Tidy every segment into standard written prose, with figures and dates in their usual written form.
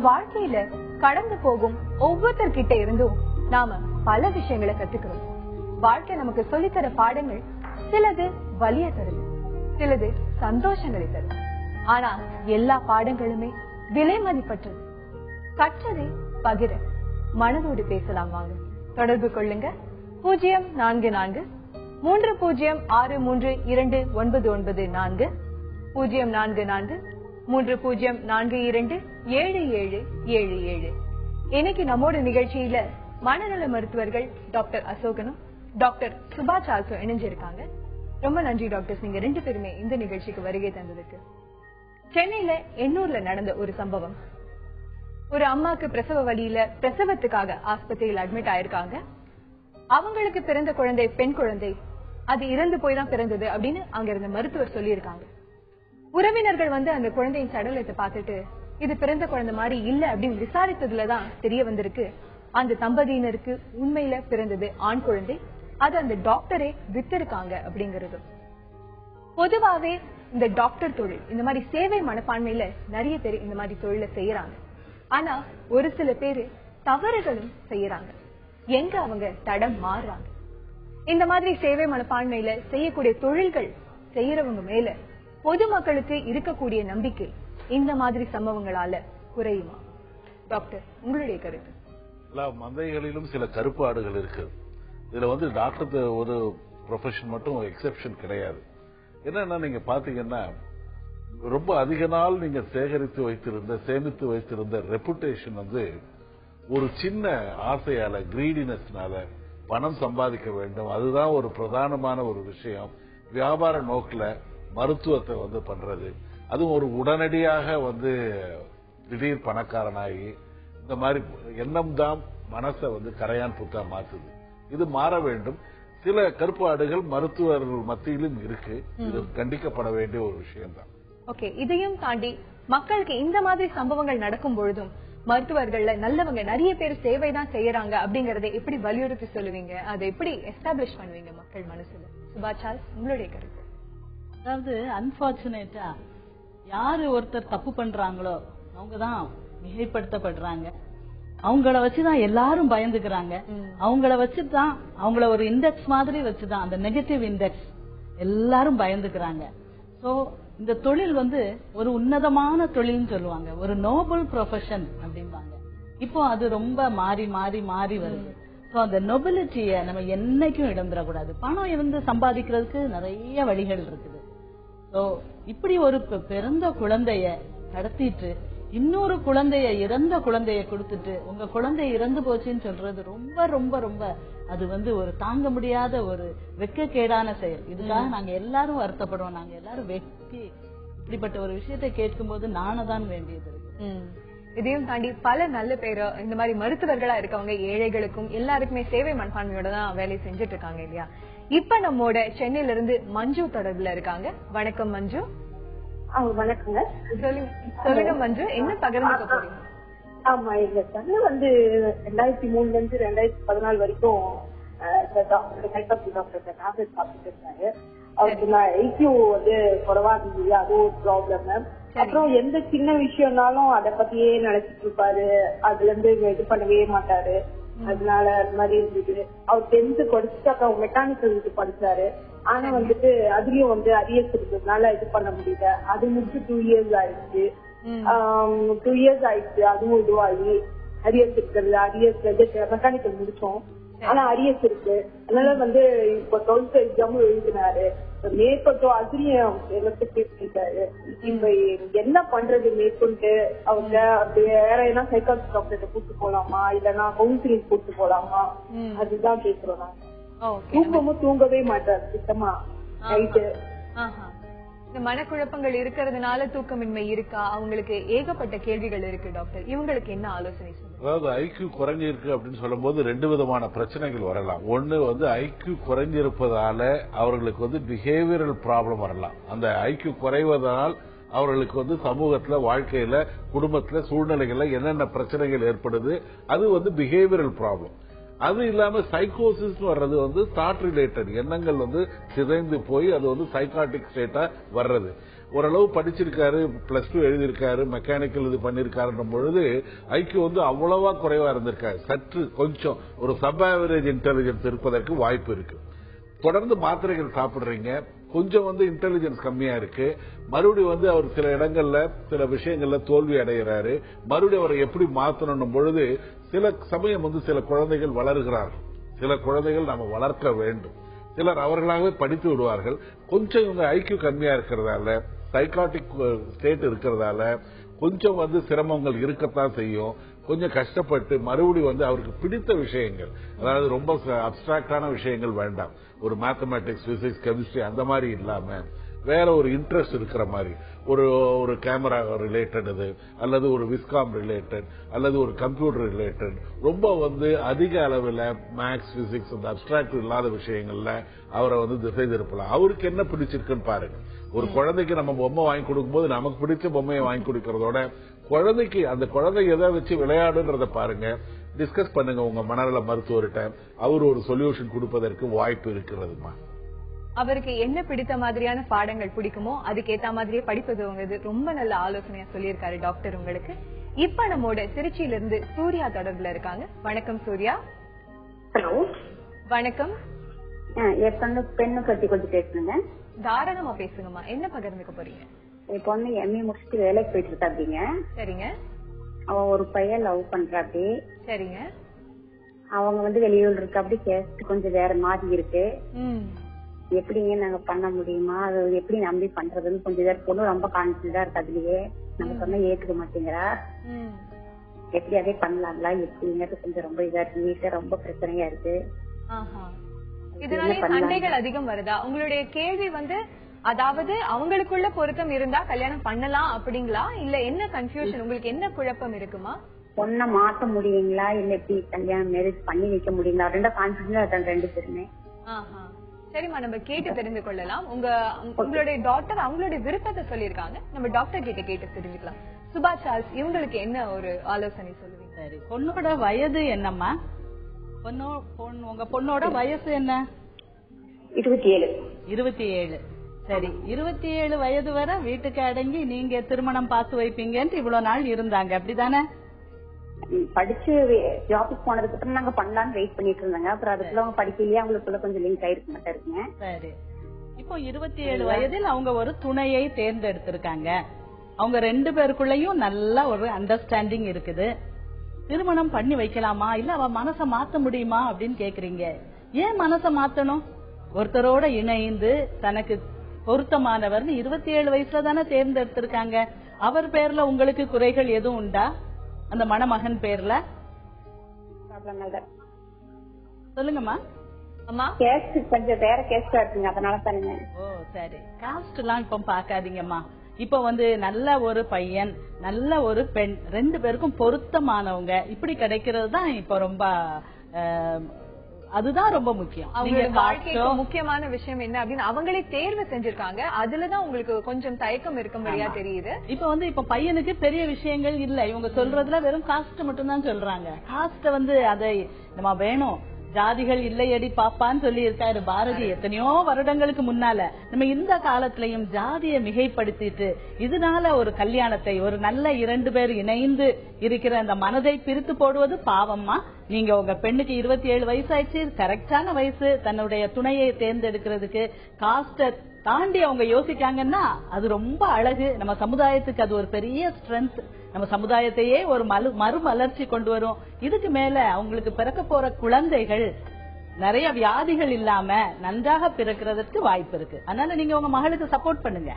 வாழ்க்கையில கடந்து போகும் ஒவ்வொருத்தர்கிட்ட இருந்தும் நாம பல விஷயங்களை கத்துக்கிறோம். வாழ்க்கை நமக்கு சொல்லித்தர பாடங்கள் சிலது வலிய தருது, சிலது சந்தோஷங்களை தருது. ஆனா எல்லா பாடங்களுமே விலை மதிப்பற்றது. கற்றதை பகிர மனதோடு பேசலாம் வாங்க. தொடர்பு கொள்ளுங்க 0443063299 044304227777. இன்னைக்கு நம்மோட நிகழ்ச்சியில மனநல மருத்துவர்கள் டாக்டர் அசோகனும் டாக்டர் சுபா சால்ஸும் இணைஞ்சிருக்காங்க. ரொம்ப நன்றி டாக்டர்ஸ், நீங்க 2 பேருமே இந்த நிகழ்ச்சிக்கு வருகை தந்ததுக்கு. சென்னையில எண்ணூர்ல நடந்த ஒரு சம்பவம். ஒரு அம்மாக்கு பிரசவ வலியில பிரசவத்துக்காக ஆஸ்பத்திரியில் அட்மிட் ஆயிருக்காங்க. அவங்களுக்கு பிறந்த குழந்தை பெண் குழந்தை, அது இறந்து போய் தான் பிறந்தது அப்படின்னு அங்க இருந்த மருத்துவர் சொல்லியிருக்காங்க. உறவினர்கள் வந்து அந்த குழந்தையின் சடலத்தை பார்த்துட்டு இது பிறந்த குழந்தை மாதிரி இல்ல அப்படின்னு விசாரித்ததுலதான் தெரிய வந்திருக்கு அந்த தம்பதியினருக்கு உண்மையில பிறந்தது ஆண் குழந்தை. அது அந்த டாக்டரே வித்திருக்காங்க அப்படிங்கிறது. பொதுவாவே இந்த டாக்டர் தொழில், இந்த மாதிரி சேவை மனப்பான்மையில நிறைய பேர் இந்த மாதிரி தொழிலை செய்யறாங்க. ஆனா ஒரு சில பேரு தவறுகளும் செய்யறாங்க. எங்க அவங்க தடம் மாறுறாங்க. இந்த மாதிரி சேவை மனப்பான்மையில செய்யக்கூடிய தொழில்கள் செய்யறவங்க மேல பொதுமக்களுக்கு இருக்கக்கூடிய நம்பிக்கை இந்த மாதிரி சம்பவங்களால குறையுமா? டாக்டர், உங்களுடைய கருத்து. எல்லா மந்தைகளிலும் சில கருப்பாடுகள் இருக்கு. இதுல வந்து டாக்டர் ஒரு ப்ரொஃபஷன் மட்டும் எக்ஸெப்ஷன் கிடையாது. என்னன்னா நீங்க பாத்தீங்கன்னா ரொம்ப அதிக நாள் நீங்க சேமித்து வைத்திருந்த ரெப்புடேஷன் வந்து ஒரு சின்ன ஆசையால, கிரீடினஸ்னால பணம் சம்பாதிக்க வேண்டும், அதுதான் ஒரு பிரதானமான ஒரு விஷயம். வியாபார நோக்கில மருத்துவத்தை வந்து பண்றது, அதுவும் ஒரு உடனடியாக வந்து திடீர் பணக்காரனாகி இந்த மாதிரி எண்ணம் தான் மனசை வந்து கரையான் புத்தா மாத்துது. இது மாற வேண்டும். சில கருப்பாடுகள் மருத்துவர்கள் மத்தியிலும் இருக்கு. இது கண்டிக்கப்பட வேண்டிய ஒரு விஷயம் தான். ஓகே, இதையும் தாண்டி மக்களுக்கு இந்த மாதிரி சம்பவங்கள் நடக்கும் பொழுதும் மருத்துவர்கள்ல நல்லவங்க நிறைய பேர் சேவை தான் செய்யறாங்க அப்படிங்கறத எப்படி வலியுறுத்தி சொல்லுவீங்க? அதை எப்படி எஸ்டாப்ளிஷ் பண்ணுவீங்க மக்கள் மனசுல? சுபா சார்ல்ஸ், உங்களுடைய கருத்து. அதாவது அன்பார்ச்சுனேட்டா யாரு ஒருத்தர் தப்பு பண்றாங்களோ அவங்கதான் மிகைப்படுத்தப்படுறாங்க. அவங்கள வச்சுதான் எல்லாரும் பயந்துக்கிறாங்க. அவங்கள வச்சுதான், அவங்கள ஒரு இண்டெக்ஸ் மாதிரி வச்சுதான், அந்த நெகட்டிவ் இண்டெக்ஸ், எல்லாரும் பயந்துக்கிறாங்க. சோ இந்த தொழில் வந்து ஒரு உன்னதமான தொழில்னு சொல்லுவாங்க, ஒரு நோபல் ப்ரொஃபஷன் அப்படிம்பாங்க. இப்போ அது ரொம்ப மாறி மாறி மாறி வருது. சோ அந்த நொபிலிட்டிய நம்ம என்னைக்கும் இழந்துடக்கூடாது. பணம் இருந்து சம்பாதிக்கிறதுக்கு நிறைய வழிகள் இருக்குது. சோ இப்படி ஒரு பிறந்த குழந்தைய கடத்திட்டு இன்னொரு குழந்தைய, இறந்த குழந்தைய கொடுத்துட்டு உங்க குழந்தை இறந்து போச்சுன்னு சொல்றது ரொம்ப ரொம்ப ரொம்ப அது வந்து ஒரு தாங்க முடியாத ஒரு வெட்கக்கேடான செயல். இதுக்காக நாங்க எல்லாரும் வருத்தப்படுவோம். நாங்க எல்லாரும் வெட்கி இப்படிப்பட்ட ஒரு விஷயத்தை கேட்கும் போது நானதான் வேண்டியது இருக்கு. இதையும் தாண்டி பல நல்ல பேர் இந்த மாதிரி மருத்துவர்களா இருக்கவங்க ஏழைகளுக்கும் எல்லாருக்குமே சேவை மனப்பான்மையோட தான் வேலை செஞ்சுட்டு இருக்காங்க இல்லையா? இப்ப நம்மோட சென்னையில இருந்து மஞ்சு தொடர்புல இருக்காங்க. வணக்கம் மஞ்சு. வணக்கங்க. சொல்லுங்க மஞ்சு, என்ன பகிர்ந்துக்க போறீங்க? ஆமா, எங்க சன்னு வந்து 2003ல இருந்து 2014 வரைக்கும் டாக்டர் சாப்பிட்டு இருந்தாரு. அவருக்கு ஐக்கியூ வந்து குறைவா இருந்தது, அது ஒரு ப்ராப்ளம். அப்புறம் எந்த சின்ன விஷயம்னாலும் அதை பத்தியே நினைச்சிட்டு இருப்பாரு. அதுல இருந்து இது பண்ணவே மாட்டாரு. அதனால அந்த மாதிரி இருந்தது. அவர் 10th படிச்சுட்டு அப்புறம் மெக்கானிக்கல் இது படிச்சாரு. ஆனா வந்துட்டு அதுலயும் வந்து அரியர்ஸ் இருந்ததுனால இது பண்ண முடியல. அது முடிச்சு 2 years ஆயிடுச்சு. 2 years ஆயிடுச்சு. அதுவும் இதுவாகி அரியர்ஸ் இருக்கிறது. அரியர்ஸ் மெக்கானிக்கல் முடிச்சோம், ஆனா அரியர்ஸ் இருக்கு. அதனால வந்து இப்ப 12th எக்ஸாமும் எழுதினாரு. மேற்கொண்டும் அதுலயும் கேட்டாரு. இப்ப என்ன பண்றது மேற்கொண்டு? அவங்க வேற என்ன சைக்காலஜி டாக்டர்கிட்ட கூட்டு போலாமா, இல்லன்னா கவுன்சிலிங் கூட்டு போலாமா, அதுதான் கேக்குறோம். தூங்கமும் தூங்கவே மாட்டாரு சுத்தமா நைட்டு. இந்த மனக்குழப்பங்கள் இருக்கிறதுனால தூக்கமின்மை இருக்கா? அவங்களுக்கு ஏகப்பட்ட கேள்விகள் இருக்கு டாக்டர். இவங்களுக்கு என்ன ஆலோசனை சொல்லுங்க? அதாவது ஐக்யூ குறைஞ்சிருக்கு அப்படின்னு சொல்லும் போது 2 விதமான பிரச்சனைகள் வரலாம். ஒன்னு வந்து ஐக்யூ குறைஞ்சிருப்பதால அவர்களுக்கு வந்து பிஹேவியரல் ப்ராப்ளம் வரலாம். அந்த ஐக்யூ குறைவதால் அவர்களுக்கு வந்து சமூகத்துல, வாழ்க்கையில, குடும்பத்துல, சூழ்நிலைகள்ல என்னென்ன பிரச்சனைகள் ஏற்படுது, அது வந்து பிஹேவியரல் ப்ராப்ளம். அது இல்லாம சைக்கோசிஸ் வர்றது வந்து தாட் ரிலேட்டட், எண்ணங்கள் வந்து சிதைந்து போய் அது வந்து சைக்காட்டிக் ஸ்டேட்டா வர்றது. ஓரளவு படிச்சிருக்காரு, +2 எழுதியிருக்காரு, மெக்கானிக்கல் இது பண்ணிருக்காருன்ற பொழுது ஐக்கியூ வந்து அவ்வளவா குறைவா இருந்திருக்காரு. சற்று கொஞ்சம் ஒரு சப் ஆவரேஜ் இன்டெலிஜென்ஸ் இருப்பதற்கு வாய்ப்பு இருக்கு. தொடர்ந்து மாத்திரைகள் சாப்பிடுறீங்க, கொஞ்சம் வந்து இன்டெலிஜென்ஸ் கம்மியா இருக்கு. மறுபடியும் வந்து அவர் சில இடங்கள்ல சில விஷயங்கள்ல தோல்வி அடைகிறாரு. மறுபடியும் அவரை எப்படி மாத்தணும் பொழுது சில சமயம் வந்து சில குழந்தைகள் வளர்கிறார்கள். சில குழந்தைகள் நாம வளர்க்க வேண்டும். சிலர் அவர்களாகவே படித்து விடுவார்கள். கொஞ்சம் இவங்க ஐக்கியூ கம்மியா இருக்கிறதால, சைக்காட்டிக் ஸ்டேட் இருக்கிறதால கொஞ்சம் வந்து சிரமங்கள் இருக்கத்தான் செய்யும். கொஞ்சம் கஷ்டப்பட்டு மறுபடியும் வந்து அவருக்கு பிடித்த விஷயங்கள், அதாவது ரொம்ப அப்டிராக்டான விஷயங்கள் வேண்டாம். ஒரு மேத்தமேட்டிக்ஸ், பிசிக்ஸ், கெமிஸ்ட்ரி அந்த மாதிரி இல்லாம வேற ஒரு இன்ட்ரெஸ்ட் இருக்கிற மாதிரி ஒரு கேமரா ரிலேட்டட் அல்லது ஒரு விஸ்காம் ரிலேட்டட் அல்லது ஒரு கம்ப்யூட்டர் ரிலேட்டட் ரொம்ப வந்து அதிக அளவில் மேக்ஸ், பிசிக்ஸ் அந்த அப்டிராக்ட் இல்லாத விஷயங்கள்ல அவரை வந்து திசை திருப்பலாம். அவருக்கு என்ன பிடிச்சிருக்குன்னு பாருங்க. ஒரு குழந்தைக்கு நம்ம பொம்மை வாங்கி கொடுக்கும்போது நமக்கு பிடிச்ச பொம்மையை வாங்கி கொடுக்கறதோட குழந்தைக்கு அந்த குழந்தை எதை வச்சு விளையாடுன்றத பாருங்க, டிஸ்கஸ் பண்ணுங்க உங்க மனநல மருத்துவர்கிட்ட. அவர் ஒரு சொல்யூஷன் கொடுப்பதற்கு வாய்ப்பு இருக்கிறதுமா. அவருக்கு என்ன பிடித்த மாதிரியான பாடங்கள் பிடிக்குமோ அதுக்கேத்த மாதிரியே படிப்பது ரொம்ப நல்ல ஆலோசனையா சொல்லியிருக்காரு டாக்டர் உங்களுக்கு. இப்ப நம்மோட திருச்சியில இருந்து சூர்யா தொடர்புல இருக்காங்க. வணக்கம் சூர்யா. ஹலோ வணக்கம். என் பெண்ணு பத்தி கொஞ்சம் பேசுங்க. தாராளமா பேசுங்கம்மா. என்ன பகிர்ந்துக்க போறீங்க? என் பொண்ணு எம்ஏ முடிச்சுட்டு வேலைக்கு போயிட்டு இருக்கா. அப்படிங்க. சரிங்க. அவ ஒரு பையன் லவ் பண்றா. அப்படி சரிங்க. அவங்க வந்து வெளியூர் இருக்கு. அப்படி கேஸ்ட் கொஞ்சம் வேற மாதிரி இருக்கு. எப்படிங்க நாங்க பண்ண முடியுமா, அது எப்படி நம்பி பண்றதுன்னு கொஞ்சம் இதா பொண்ணு ரொம்ப கான்பிடண்டா இருக்கு. அதுலயே நம்ம சொன்னா ஏத்துக்க மாட்டேங்கிறா. எப்படி அதே பண்ணலாங்களா எப்படிங்கிறது கொஞ்சம் ரொம்ப இதா இருக்கு. வீட்டுல ரொம்ப பிரச்சனையா இருக்கு. இதனால சண்டைகள் அதிகம் வருதா? உங்களுடைய கேள்வி வந்து அதாவது அவங்களுக்குள்ள பொருத்தம் இருந்தா கல்யாணம் பண்ணலாம் அப்படிங்களா, இல்ல என்ன கன்ஃபியூஷன், உங்களுக்கு என்ன குழப்பம் இருக்குமா? பொண்ணை மாத்த முடியுங்களா இல்ல எப்படி கல்யாணம் மேரேஜ் பண்ணி வைக்க முடியுங்களா, ரெண்டும் கான்பிடண்டா இருக்காங்க ரெண்டு பேருமே. சரிம்மா, நம்ம கேட்டு தெரிந்து கொள்ளலாம். உங்களுடைய டாக்டர் அவங்களுடைய விருப்பத்தை சொல்லிருக்காங்க. நம்ம டாக்டர் கிட்ட கேட்டு தெரிஞ்சுக்கலாம். சுபா சார்ல்ஸ், இவங்களுக்கு என்ன ஒரு ஆலோசனை சொல்லுவீங்க? சரி, பொண்ணோட வயது என்னம்மா? உங்க பொண்ணோட வயசு என்ன? 27. 27. சரி, 27 வயது வரை வீட்டுக்கு அடங்கி நீங்க திருமணம் பார்த்து வைப்பீங்கன்னு இவ்வளவு நாள் இருந்தாங்க, அப்படிதானே? படிச்சு ஜாபுக்கு போனதுக்கு அப்புறம் நாங்க பண்ணலாம்னு வெயிட் பண்ணிட்டு இருந்தாங்க. அப்புறம் அதுக்குள்ள அவங்க படிக்கலையே, அவங்களுக்குள்ள கொஞ்சம் லிங்க் ஆயிருக்கு மட்டும் இருக்குங்க. சரி, இப்போ 27 வயதில் அவங்க ஒரு துணையை தேர்ந்தெடுத்திருக்காங்க. அவங்க 2 பேருக்குள்ளயும் நல்ல ஒரு அண்டர்ஸ்டாண்டிங் இருக்குது. திருமணம் பண்ணி வைக்கலாமா இல்ல அவ மனசை மாத்த முடியுமா அப்படின்னு கேக்குறீங்க. ஏன் மனசை மாத்தணும்? ஒருத்தரோட இணைந்து தனக்கு பொருத்தமானவர் 27 வயசுல தானே தேர்ந்தெடுத்திருக்காங்க. அவர் பேர்ல உங்களுக்கு குறைகள் எதுவும் உண்டா? அந்த மணமகன் பேர்ல சொல்லுங்கம்மா. அம்மா, கேஸ்ட் கொஞ்சம் வேற கேஸ்டா இருக்குங்க, அதனால தானுங்க. ஓ சரி, காஸ்ட் எல்லாம் இப்ப பாக்காதீங்கம்மா. இப்ப வந்து நல்ல ஒரு பையன் நல்ல ஒரு பெண் 2 பேருக்கும் பொருத்தமானவங்க இப்படி கிடைக்கிறது தான் இப்ப ரொம்ப அதுதான் ரொம்ப முக்கியம். வாழ்க்கைக்கு முக்கியமான விஷயம் என்ன அப்படின்னு அவங்களே தேர்வு செஞ்சிருக்காங்க. அதுலதான் உங்களுக்கு கொஞ்சம் தயக்கம் இருக்கும்படியா தெரியுது. இப்ப பையனுக்கு பெரிய விஷயங்கள் இல்ல, இவங்க சொல்றதுல வெறும் காஸ்ட் மட்டும் தான் சொல்றாங்க. காஸ்ட் வந்து அதை நம்ம வேணும், ஜாதிகள் இல்லையடி பாப்பான்னு சொல்லி இருக்காரு பாரதி எத்தனையோ வருடங்களுக்கு முன்னால. நம்ம இந்த காலத்திலையும் ஜாதியை மிகைப்படுத்திட்டு இதனால ஒரு கல்யாணத்தை, ஒரு நல்ல 2 பேர் இணைந்து இருக்கிற அந்த மனதை பிரித்து போடுவது பாவம்மா. நீங்க உங்க பெண்ணுக்கு 27 வயசாயிடுச்சு, கரெக்டான வயசு தன்னுடைய துணையை தேர்ந்தெடுக்கிறதுக்கு. காஸ்ட தாண்டி அவங்க யோசிக்காங்கன்னா அது ரொம்ப அழகு. நம்ம சமுதாயத்துக்கு அது ஒரு பெரிய ஸ்ட்ரென்த். நம்ம சமுதாயத்தையே ஒரு மறுமலர்ச்சி கொண்டு வரும். இதுக்கு மேல அவங்களுக்கு பிறக்க போற குழந்தைகள் நிறைய வியாதிகள் இல்லாம நன்றாக பிறக்கிறதுக்கு வாய்ப்பு இருக்கு. அதனால நீங்க உங்க மகளுக்கு சப்போர்ட் பண்ணுங்க.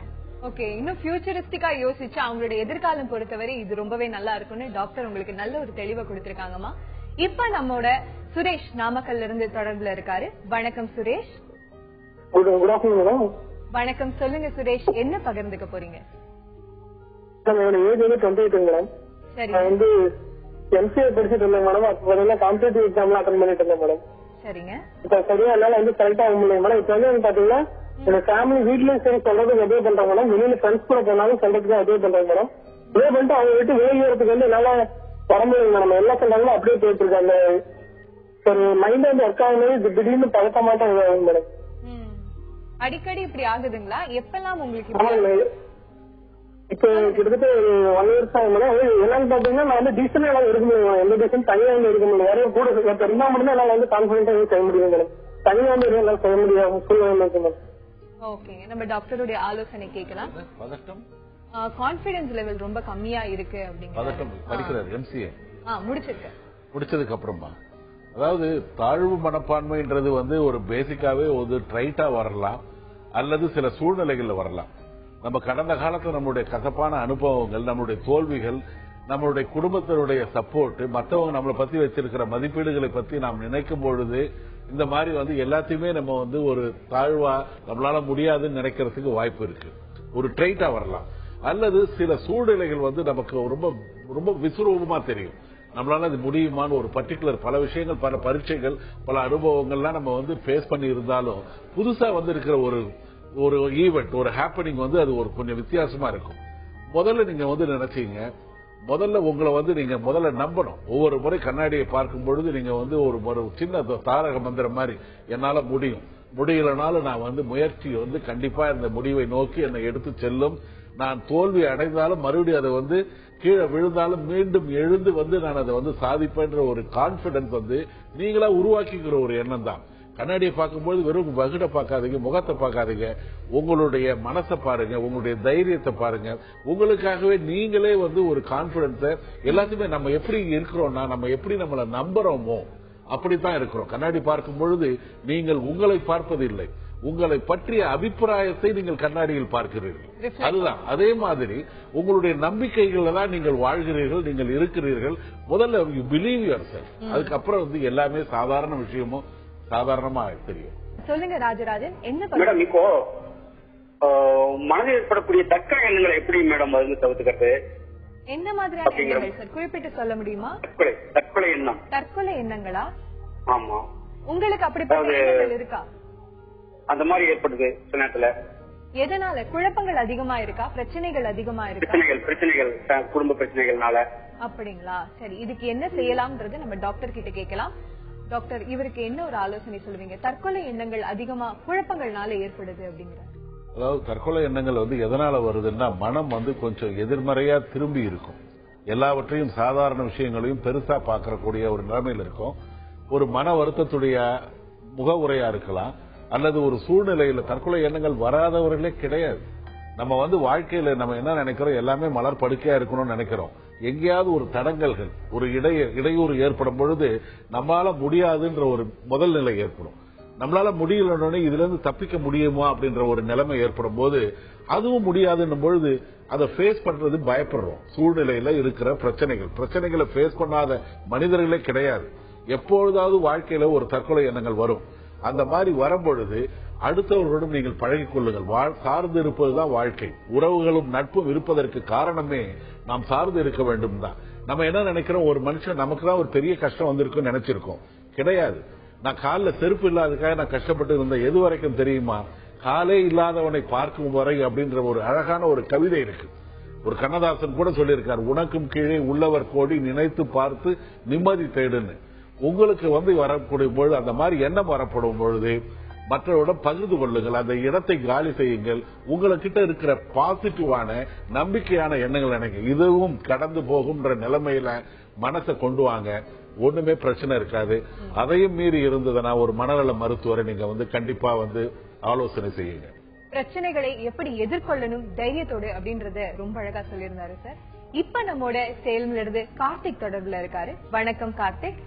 ஓகே, இன்னும் ஃபியூச்சரிஸ்டிக்கா யோசிச்சு அவங்களுடைய எதிர்காலம் பொறுத்தவரை இது ரொம்பவே நல்லா இருக்கும்னு டாக்டர் உங்களுக்கு நல்ல ஒரு தெளிவை கொடுத்திருக்காங்கம்மா. இப்ப நம்மோட சுரேஷ் நாமக்கல்ல இருந்து தொடர்புல இருக்காரு. வணக்கம் சுரேஷ். வணக்கம், சொல்லுங்க சுரேஷ், என்ன பகிர்ந்துக்க போறீங்க? எம்சிஏ படிச்சுட்டு இருந்தேன் மேடம். அப்ப காம்படிட்டிவ் எக்ஸாம் அட்டன் பண்ணிட்டு இருந்தேன் மேடம். சரிங்க. இப்ப சரியா என்னால வந்து கரெக்டா ஆக முடியும் மேடம். இப்ப வந்து பாத்தீங்கன்னா எங்க ஃபேமிலி வீட்லயும் சரி சொல்றதுக்கு உதவி பண்றாங்க மேடம். வெளியில ஃப்ரெண்ட்ஸ் கூட போனாலும் சொல்றதுக்கு உதவி பண்றாங்க மேடம். இதே பண்ணிட்டு அவங்க விட்டு வெளியேறதுக்கு வந்து என்னால வர முடியும் மேடம். என்ன சொல்றாங்களோ அப்படியே போயிட்டு இருக்காங்க. ஒரு மைண்ட் வந்து ஒர்க் ஆகும்போது திடீர்னு பழக்கமாட்டம் இதாகும் மேடம். அடிக்கடி இப்படி ஆகுதுங்களா? எப்பெல்லாம் உங்களுக்கு இப்போ கிட்டத்தட்ட 1 இயர்ஸ் ஆகும் மேடம். என்னன்னு பாத்தீங்கன்னா நான் வந்து டிசிஷன் எல்லாம் எடுக்க முடியும், எந்த டிசிஷன் தனியா வந்து எடுக்க முடியும், யாரையும் கூட இருந்தா மட்டும் தான் என்னால வந்து கான்பிடன்டா செய்ய முடியும் மேடம். தனியா வந்து எல்லாம் செய்ய முடியாது சூழ்நிலை மேடம். ஓகே, நம்ம டாக்டருடைய ஆலோசனை கேட்கலாம். கான்பிடன்ஸ் லெவல் ரொம்ப கம்மியா இருக்கு அப்படிங்கிறது. படிக்கிறார் MCA முடிச்சதுக்கு அப்புறமா, அதாவது தாழ்வு மனப்பான்மைன்றது வந்து ஒரு பேசிக்காவே ஒரு ட்ரைட்டா வரலாம் அல்லது சில சூழ்நிலைகள்ல வரலாம். நம்ம கடந்த காலத்துல நம்மளுடைய கசப்பான அனுபவங்கள், நம்மளுடைய தோல்விகள், நம்மளுடைய குடும்பத்தினுடைய சப்போர்ட், மற்றவங்க நம்மளை பத்தி வச்சிருக்கிற மதிப்பீடுகளை பத்தி நாம் நினைக்கும் பொழுது இந்த மாதிரி வந்து எல்லாத்தையுமே நம்ம வந்து ஒரு தாழ்வா நம்மளால முடியாதுன்னு நினைக்கிறதுக்கு வாய்ப்பு இருக்கு. ஒரு ட்ரைட்டா வரலாம். அல்லது சில சூழ்நிலைகள் வந்து நமக்கு ரொம்ப ரொம்ப விசுரூபமா தெரியும், நம்மளால அது முடியுமான்னு. ஒரு பர்டிகுலர் பல விஷயங்கள், பல பரீட்சைகள், பல அனுபவங்கள்லாம் நம்ம வந்து ஃபேஸ் பண்ணி இருந்தாலும் புதுசா வந்து இருக்கிற ஒரு ஈவெண்ட், ஒரு ஹேப்பனிங் வந்து அது ஒரு கொஞ்சம் வித்தியாசமா இருக்கும். முதல்ல நீங்க வந்து நினைச்சீங்க, முதல்ல உங்களை வந்து நீங்க முதல்ல நம்பணும். ஒவ்வொரு முறை கண்ணாடியை பார்க்கும் பொழுது நீங்க வந்து ஒரு சின்ன தாரக மந்திரம் மாதிரி என்னால முடியலனாலும் நான் வந்து முயற்சி வந்து கண்டிப்பா இந்த முடிவை நோக்கி என்னை எடுத்து செல்லும். நான் தோல்வி அடைந்தாலும் மறுபடியும் அதை வந்து கீழே விழுந்தாலும் மீண்டும் எழுந்து வந்து நான் அதை வந்து சாதிப்பேன்ற ஒரு கான்பிடன்ஸ் வந்து நீங்களா உருவாக்கிக்கிற ஒரு எண்ணம் தான். கண்ணாடியை பார்க்கும்போது வெறும் வகுட பார்க்காதீங்க, முகத்தை பார்க்காதீங்க, உங்களுடைய மனசை பாருங்க, உங்களுடைய தைரியத்தை பாருங்க. உங்களுக்காகவே நீங்களே வந்து ஒரு கான்பிடன்ஸை எல்லாத்தையுமே நம்ம எப்படி இருக்கிறோம்னா, நம்ம எப்படி நம்மளை நம்புறோமோ அப்படித்தான் இருக்கிறோம். கண்ணாடி பார்க்கும் பொழுது நீங்கள் உங்களை பார்ப்பதில்லை, உங்களை பற்றிய அபிப்பிராயத்தை நீங்கள் கண்ணாடியில் பார்க்கிறீர்கள். அதுதான் அதே மாதிரி உங்களுடைய நம்பிக்கைகள்ல தான் நீங்கள் வாழ்கிறீர்கள், நீங்கள் இருக்கிறீர்கள். முதல்ல யூ பிலீவ் யுவர்செல்ஃப். அதுக்கப்புறம் வந்து எல்லாமே சாதாரண விஷயமும் சாதாரணமா தெரியும். சொல்லுங்க ராஜராஜன், என்ன மேடம் இப்போ மனதில் ஏற்படக்கூடிய தற்கொலை எண்ணங்களை எப்படி மேடம் வந்து தவிர்த்துக்கிறது? என்ன மாதிரியான எண்ணங்கள் சார் குறிப்பிட்டு சொல்ல முடியுமா? தற்கொலை எண்ணங்களா? ஆமா. உங்களுக்கு அப்படிப்பட்ட எண்ணங்கள் இருக்கா? அந்த மாதிரி ஏற்படுது சில நேரத்துல. எதனால? குழப்பங்கள் அதிகமா இருக்கா? பிரச்சனைகள் அதிகமா இருக்கா? பிரச்சனைகள் குடும்ப பிரச்சனைகள்னால. அப்படிங்களா? சரி, இதுக்கு என்ன செய்யலாம்ன்றது நம்ம டாக்டர் கிட்ட கேட்கலாம். டாக்டர், இவருக்கு என்ன ஒரு ஆலோசனை சொல்லுவீங்க? தற்கொலை எண்ணங்கள் அதிகமா குழப்பங்கள்னால ஏற்படுது அப்படிங்கிறார். அதாவது தற்கொலை எண்ணங்கள் வந்து எதனால வருதுன்னா, மனம் வந்து கொஞ்சம் எதிர்மறையா திரும்பி இருக்கும். எல்லாவற்றையும் சாதாரண விஷயங்களையும் பெருசா பார்க்கக்கூடிய ஒரு நிலைமையில் இருக்கும். ஒரு மன வருத்தத்துடைய முகவுரையா இருக்கலாம், அல்லது ஒரு சூழ்நிலையில தற்கொலை எண்ணங்கள் வராதவர்களே கிடையாது. நம்ம வந்து வாழ்க்கையில நம்ம என்ன நினைக்கிறோம், எல்லாமே மலர் படுக்கையா இருக்கணும்னு நினைக்கிறோம். எங்கேயாவது ஒரு தடங்கல்கள், ஒரு இடையூறு ஏற்படும் பொழுது நம்மளால முடியாதுன்ற ஒரு முதல் நிலை ஏற்படும். நம்மளால முடியலன்னு இதுல இருந்து தப்பிக்க முடியுமா அப்படின்ற ஒரு நிலைமை ஏற்படும் போது அதுவும் முடியாதுன்னும் பொழுது அதை ஃபேஸ் பண்றது பயப்படுறோம். சூழ்நிலையில இருக்கிற பிரச்சனைகளை ஃபேஸ் பண்ணாத மனிதர்களே கிடையாது. எப்பொழுதாவது வாழ்க்கையில ஒரு தற்கொலை எண்ணங்கள் வரும். அந்த மாதிரி வரும்பொழுது அடுத்தவர்களுடன் நீங்கள் பழகிக் கொள்ளுங்கள். சார்ந்து இருப்பதுதான் வாழ்க்கை. உறவுகளும் நட்பும் இருப்பதற்கு காரணமே நாம் சார்ந்து இருக்க வேண்டும் தான். நம்ம என்ன நினைக்கிறோம், ஒரு மனுஷன் நமக்கு தான் ஒரு பெரிய கஷ்டம் வந்திருக்குன்னு நினைச்சிருக்கோம். கிடையாது. நான் காலில் செருப்பு இல்லாததுக்காக நான் கஷ்டப்பட்டு இருந்தேன் எது வரைக்கும் தெரியுமா? காலே இல்லாதவனை பார்க்கும் வரை அப்படின்ற ஒரு அழகான ஒரு கவிதை இருக்கு. ஒரு கண்ணதாசன் கூட சொல்லியிருக்கார், உனக்கும் கீழே உள்ளவர் கோடி நினைத்து பார்த்து நிம்மதி தேடுன்னு. உங்களுக்கு வந்து வரக்கூடிய பொழுது, அந்த மாதிரி எண்ணம் வரப்படும் பொழுது மற்றவரிடம் பகிர்ந்து கொள்ளுங்கள். அந்த இடத்தை காலி செய்யுங்கள். உங்ககிட்ட இருக்கிற பாசிட்டிவான நம்பிக்கையான எண்ணங்கள் நினைங்க. இதுவும் கடந்து போகும்ன்ற நிலைமையில மனசை கொண்டு வாங்க. ஒண்ணுமே பிரச்சனை இருக்காது. அதையும் மீறி இருந்ததுன்னா ஒரு மனநல மருத்துவரை நீங்க வந்து கண்டிப்பா வந்து ஆலோசனை செய்யுங்க. பிரச்சனைகளை எப்படி எதிர்கொள்ளணும் தைரியத்தோடு அப்படின்றத ரொம்ப அழகா சொல்லியிருந்தாரு சார். இப்ப நம்மோட சேலம்ல இருந்து கார்த்திக் தொடர்புல இருக்காரு. வணக்கம் கார்த்திக்.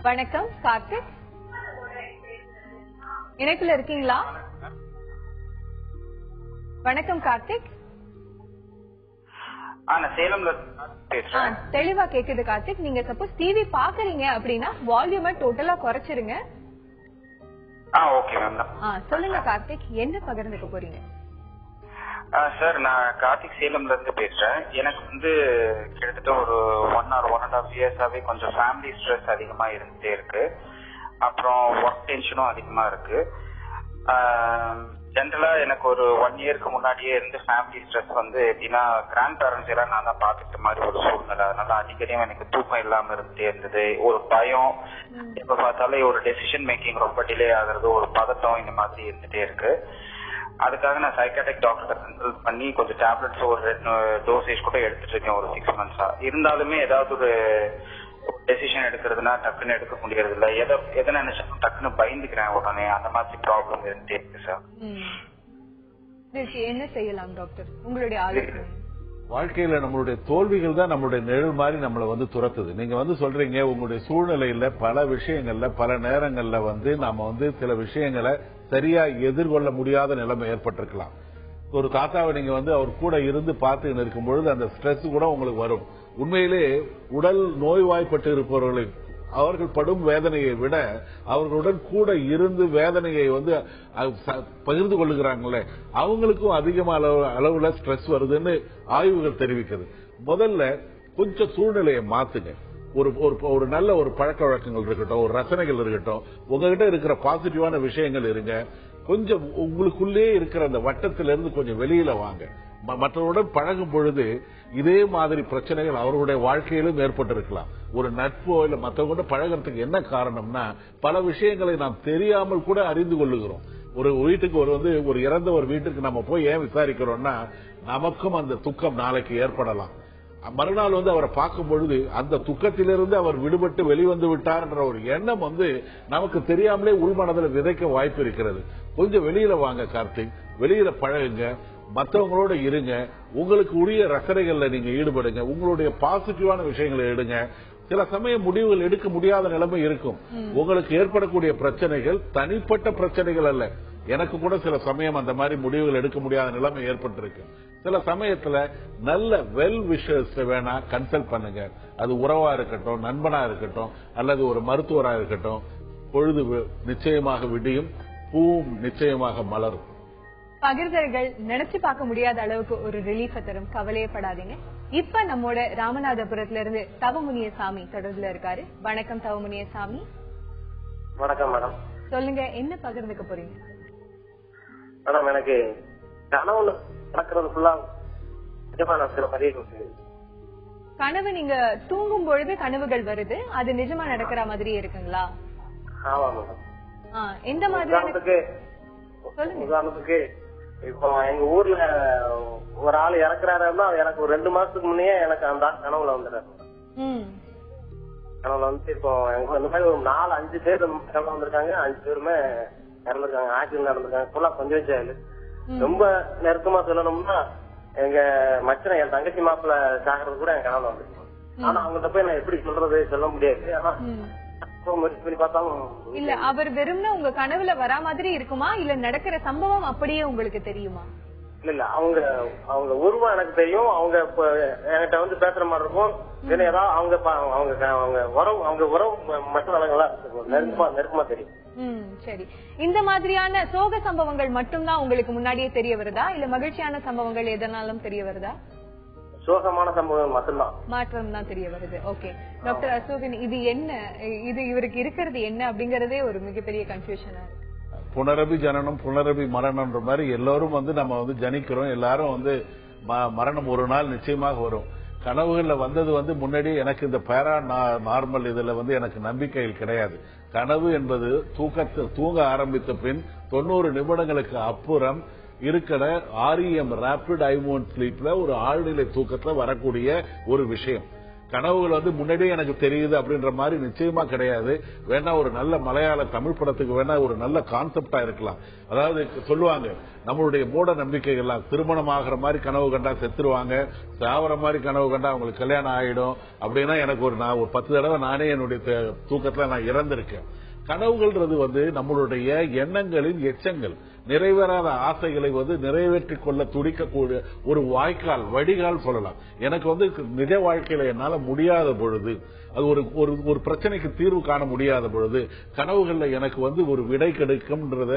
வணக்கம் கார்த்திக், இணைப்புல இருக்கீங்களா? வணக்கம் கார்த்திக். சேலம்ல தெளிவா கேக்குது கார்த்திக். நீங்க சப்போஸ் டிவி பாக்குறீங்க அப்படின்னா வால்யூமை டோட்டலா குறைச்சிருங்க. சொல்லுங்க கார்த்திக், என்ன பகிர்ந்துக்க போறீங்க? சார், நான் கார்த்திக் சேலம்ல இருந்து பேசுறேன். எனக்கு வந்து கிட்டத்தட்ட ஒரு 1 or 1.5 இயர்ஸாவே கொஞ்சம் ஃபேமிலி ஸ்ட்ரெஸ் அதிகமா இருந்துட்டே இருக்கு. அப்புறம் ஒர்க் டென்ஷனும் அதிகமா இருக்கு. ஜென்ரலா எனக்கு ஒரு 1 இயருக்கு முன்னாடியே இருந்து ஃபேமிலி ஸ்ட்ரெஸ் வந்து எப்படின்னா, கிராண்ட் பேரண்ட்ஸ் எல்லாம் நான் தான் பாத்துக்கிட்ட மாதிரி ஒரு சூழ்நிலை. அதனால அடிக்கடியும் எனக்கு தூக்கம் இல்லாம இருந்துட்டே இருந்தது. ஒரு பயம், எப்ப பார்த்தாலும் ஒரு டெசிஷன் மேக்கிங் ரொம்ப டிலே ஆகுறது, ஒரு பதட்டம், இந்த மாதிரி இருந்துட்டே இருக்கு. அதுக்காக நான் சைக்காட்ரிக் டாக்டர் கன்சல்ட் பண்ணி கொஞ்சம் டேப்லெட்ஸ் ஒரு டோசேஜ் கூட எடுத்துட்டு இருக்கேன் ஒரு 6 months. இருந்தாலுமே ஏதாவது ஒரு டெசிஷன் எடுக்கிறதுனா டக்குன்னு எடுக்க முடியறது இல்ல. எதை நினைச்சாலும் டக்குன்னு பயந்துக்கிறேன் உடனே. அந்த மாதிரி ப்ராப்ளம் இருந்துட்டே இருக்கு சார். என்ன செய்யலாம் டாக்டர், உங்களுடைய ஆலோசனை? வாழ்க்கையில நம்மளுடைய தோல்விகள் தான் நம்மளுடைய நிழல் மாதிரி நம்மளை வந்து துரத்துது. நீங்க வந்து சொல்றீங்க உங்களுடைய சூழ்நிலையில பல விஷயங்கள்ல பல நேரங்கள்ல வந்து நாம வந்து சில விஷயங்களை சரியா எதிர்கொள்ள முடியாத நிலைமை ஏற்பட்டிருக்கலாம். ஒரு தாத்தாவை நீங்க வந்து அவர் கூட இருந்து பார்த்து இருக்கும் பொழுது அந்த ஸ்ட்ரெஸ் கூட உங்களுக்கு வரும். உண்மையிலே உடல் நோய்வாய்ப்பட்டு இருப்பவர்களை அவர்கள் படும் வேதனையை விட அவர்களுடன் கூட இருந்து வேதனையை வந்து பகிர்ந்து கொள்ளுகிறாங்களே அவங்களுக்கும் அதிகமான அளவுல ஸ்ட்ரெஸ் வருதுன்னு ஆய்வுகள் தெரிவிக்கிறது. முதல்ல கொஞ்சம் சூழ்நிலையை மாத்துங்க. ஒரு நல்ல ஒரு பழக்க வழக்கங்கள் இருக்கட்டும், ஒரு ரசனைகள் இருக்கட்டும், உங்ககிட்ட இருக்கிற பாசிட்டிவான விஷயங்கள் இருங்க. கொஞ்சம் உங்களுக்குள்ளே இருக்கிற அந்த வட்டத்திலிருந்து கொஞ்சம் வெளியில வாங்க. மற்றவருடன் பழகும் பொழுது இதே மாதிரி பிரச்சனைகள் அவர்களுடைய வாழ்க்கையிலும் ஏற்பட்டிருக்கலாம். ஒரு நட்போ இல்ல மற்றவங்க பழகிறதுக்கு என்ன காரணம்னா பல விஷயங்களை நாம் தெரியாமல் கூட அறிந்து கொள்ளுகிறோம். ஒரு வீட்டுக்கு ஒரு இறந்த ஒரு வீட்டுக்கு நம்ம போய் ஏன் விசாரிக்கிறோம்னா நமக்கும் அந்த துக்கம் நாளைக்கு ஏற்படலாம். மறுநாள் அவரை பார்க்கும் பொழுது அந்த துக்கத்திலிருந்து அவர் விடுபட்டு வெளிவந்து விட்டார் என்ற ஒரு எண்ணம் நமக்கு தெரியாமலே உள்மனதில் விதைக்க வாய்ப்பு இருக்கிறது. கொஞ்சம் வெளியில வாங்க கார்த்திக், வெளியில பழகுங்க, மற்றவங்களோட இருங்க, உங்களுக்கு உரிய ரசனைகள்ல நீங்க ஈடுபடுங்க, உங்களுடைய பாசிட்டிவான விஷயங்களை எடுங்க. சில சமயம் முடிவுகள் எடுக்க முடியாத நிலைமை இருக்கும். உங்களுக்கு ஏற்படக்கூடிய பிரச்சனைகள் தனிப்பட்ட பிரச்சனைகள் அல்ல. எனக்கு கூட சில சமயம் அந்த மாதிரி முடிவுகள் எடுக்க முடியாத நிலைமை ஏற்பட்டிருக்கு. சில சமயத்துல நல்ல வெல் விஷர்ஸ் வேணா கன்சல்ட் பண்ணுங்க. அது உறவா இருக்கட்டும், நண்பனா இருக்கட்டும், அல்லது ஒரு மருத்துவரா இருக்கட்டும். பொழுது நிச்சயமாக விடியும், பூவும் நிச்சயமாக மலரும். பகிர்தல்கள் நினைச்சு பார்க்க முடியாத அளவுக்கு ஒரு ரிலீஃப் தரும். கவலையப்படாதீங்க. இப்ப நம்மோட ராமநாதபுரத்துல இருந்து தவமுனியசாமி தொடர்புல இருக்காரு. வணக்கம் தவமுனியசாமி. வணக்கம் மேடம். சொல்லுங்க, என்ன பகிர்ந்துக்க போறீங்க? மேடம், எனக்கு கனவுல நடக்கிறது ஃபுல்லா கனவு, நீங்க தூங்கும் பொழுது கனவுகள் வருது, அது நிஜமா நடக்கிற மாதிரி இருக்குங்களா? ஆமா மேடம். எந்த மாதிரி? உதாரணத்துக்கு இப்போ எங்க ஊர்ல ஒரு ஆள் இறக்குறாருன்னா எனக்கு ஒரு 2 மாசத்துக்கு முன்னே எனக்கு அந்த கனவுல வந்துடுறாரு. கனவுல இப்போ எங்க இந்த மாதிரி ஒரு 4-5 பேர் கனவுல வந்திருக்காங்க. 5 பேருமே இறந்துருக்காங்க, ஆக்சிடென்ட் நடந்திருக்காங்க. ஃபுல்லா கொஞ்சம் ஜாயிலு. ரொம்ப நெருக்கமா சொல்லணும்னா எங்க மச்சனை என் தங்கச்சி மாப்பிள்ள சாகிறது கூட என் கனவுல வந்துருக்கோம். ஆனா அவங்கள்ட்ட போய் நான் எப்படி சொல்ல முடியாது. ஆனா இல்ல, அவர் வெறும்னா உங்க கனவுல வரா மாதிரி இருக்குமா, இல்ல நடக்கிற சம்பவம் அப்படியே உங்களுக்கு தெரியுமா? இல்ல, அவங்க உருவம் எனக்கு தெரியும். அவங்க என்கிட்ட பேசுற மாதிரி இருக்கும். ஏதாவது அவங்க உறவு மற்ற நலங்களா நெருக்கமா தெரியும். சரி, இந்த மாதிரியான சோக சம்பவங்கள் மட்டும்தான் உங்களுக்கு முன்னாடியே தெரிய வருதா, இல்ல மகிழ்ச்சியான சம்பவங்கள் எதனாலும் தெரிய வருதா? சோகமான சம்பவம் மட்டும்தான் மாற்றம் தான் தெரிய வருது. ஓகே டாக்டர் அசோகன், இது என்ன, இது இவருக்கு இருக்கிறது என்ன அப்படிங்கறதே ஒரு மிகப்பெரிய கன்ஃபியூஷனா இருக்கு. புனரபி ஜனனம் புனரபி மரணம்ன்ற மாதிரி எல்லாரும் நம்ம ஜனிக்கிறோம். எல்லாரும் மரணம் ஒரு நாள் நிச்சயமாக வரும். கனவுகள்ல வந்தது முன்னாடி எனக்கு இந்த பேரா நார்மல் இதுல எனக்கு நம்பிக்கையில் கிடையாது. கனவு என்பது தூங்க ஆரம்பித்த பின் 90 நிமிடங்களுக்கு அப்புறம் இருக்கிற REM ரேபிட் ஐ மூவ்மெண்ட் ஸ்லீப்ல ஒரு ஆழ்நிலை தூக்கத்துல வரக்கூடிய ஒரு விஷயம். கனவுகள் முன்னாடியே எனக்கு தெரியுது அப்படின்ற மாதிரி நிச்சயமா கிடையாது. வேணா ஒரு நல்ல மலையாள தமிழ் படத்துக்கு வேணா ஒரு நல்ல கான்செப்டா இருக்கலாம். அதாவது சொல்லுவாங்க, நம்மளுடைய மூட நம்பிக்கைகள்லாம் திருமணம் ஆகிற மாதிரி கனவு கண்டா செத்துருவாங்க, சாவர மாதிரி கனவு கண்டா அவங்களுக்கு கல்யாணம் ஆயிடும் அப்படின்னா எனக்கு ஒரு 10 தடவை நானே என்னுடைய தூக்கத்துல நான் இறந்திருக்கேன். கனவுகள்ன்றது நம்மளுடைய எண்ணங்களின் எச்சங்கள், நிறைவேறாத ஆசைகளை நிறைவேற்றிக் கொள்ள துடிக்கக்கூடிய ஒரு வாய்க்கால், வடிகால் சொல்லலாம். எனக்கு நிஜ வாழ்க்கையில என்னால முடியாத பொழுது, அது ஒரு பிரச்சனைக்கு தீர்வு காண முடியாத பொழுது கனவுகள்ல எனக்கு ஒரு விடை கிடைக்கும்ன்றத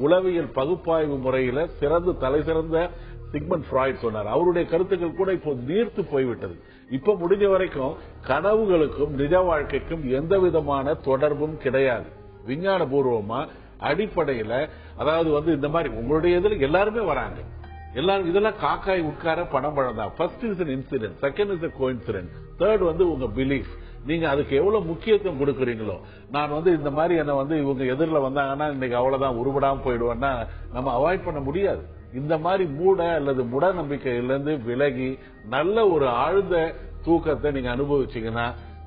உளவியல் பகுப்பாய்வு முறையில தலை சிறந்த சிக்மண்ட் ஃப்ராய்ட் சொன்னார். அவருடைய கருத்துக்கள் கூட இப்போ நீர்த்து போய்விட்டது. இப்ப முடிஞ்ச வரைக்கும் கனவுகளுக்கும் நிஜ வாழ்க்கைக்கும் எந்த விதமான தொடர்பும் கிடையாது. விஞ்ஞான பூர்வமா அடிப்படையில, அதாவது இந்த மாதிரி உங்களுடைய இதுல எல்லாருமே வராங்க. எல்லாரும் இதெல்லாம் காக்காய் உட்கார பணம் பழம் தான். First is an incident, second is a coincidence, third உங்க பிலீஃப். நீங்க அதுக்கு எவ்வளவு முக்கியத்துவம் கொடுக்கறீங்களோ, நான் வந்து இந்த மாதிரி என்ன வந்து இவங்க எதிரில் வந்தாங்கன்னா இன்னைக்கு அவ்வளவுதான் உருப்படாம போயிடுவேன்னா நம்ம அவாய்ட் பண்ண முடியாது. இந்த மாதிரி மூட அல்லது முட நம்பிக்கையிலிருந்து விலகி நல்ல ஒரு ஆழ்ந்த தூக்கத்தை நீங்க அனுபவிச்சீங்கன்னா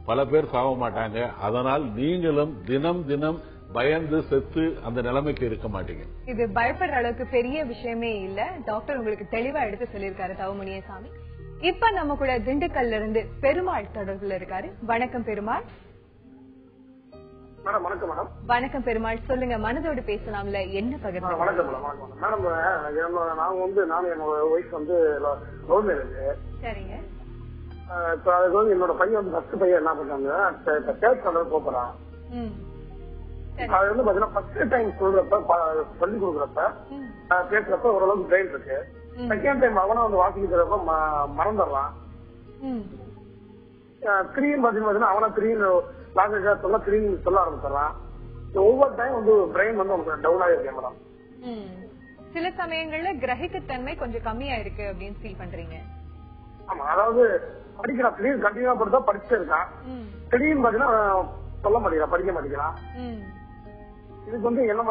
பல பேர் சாக மாட்டாங்க. அதனால் நீங்களும் தினம் தினம் பயந்து செத்து அந்த நிலைமைக்கு இருக்க மாட்டீங்க. இது பயப்படுற அளவுக்கு பெரிய விஷயமே இல்ல. டாக்டர் உங்களுக்கு தெளிவா எடுத்து சொல்லியிருக்காரு தவமுனியசாமி. இப்ப நம்ம கூட திண்டுக்கல்ல இருந்து பெருமாள் தொடர்புல இருக்காரு. வணக்கம் பெருமாள். மேடம் வணக்கம் மேடம். வணக்கம் பெருமாள், சொல்லுங்க, மனதோடு பேசலாம்ல, என்ன பகிர்ந்து? வணக்கம் மேடம். மேடம் நாங்க வந்து நானும் என்னோட ஒய்ஃப் வந்து லவ் மேரேஜ். சரிங்க. இப்ப அதுக்கு வந்து என்னோட பையன் வந்து ஃபர்ஸ்ட் பையன் என்ன பண்ணாங்க, தேர்ட் ஸ்டாண்டர்ட் போறான். அது வந்து பாத்தீங்கன்னா ஃபர்ஸ்ட் டைம் சொல்றப்ப சொல்லி கொடுக்குறப்ப பேசுறப்ப ஓரளவுக்கு பிரெயின் இருக்கு. செகண்ட் டைம் அவனா வந்து வாசிக்கிறப்ப மறந்துடுறான். திடீர்னு பாத்தீங்கன்னா அவனா திடீர்னு லாங்குவேஜா சொல்ல திடீர்னு சொல்ல ஆரம்பிச்சிடறான். ஒவ்வொரு டைம் வந்து பிரெயின் வந்து அவனுக்கு டவுன் ஆகிருக்கேன் மேடம். சில சமயங்கள்ல கிரகிக்கத்தன்மை கொஞ்சம் கம்மியா இருக்கு அப்படின்னு ஃபீல் பண்றீங்க? ஆமா, அதாவது படிக்கிறான், திடீர்னு கண்டினியூவா படுத்தா படிச்சுட்டு இருக்கான். திடீர்னு பாத்தீங்கன்னா சொல்ல மாட்டேங்கிறான், படிக்க மாட்டேங்கிறான். இதுக்கு வந்து என்ன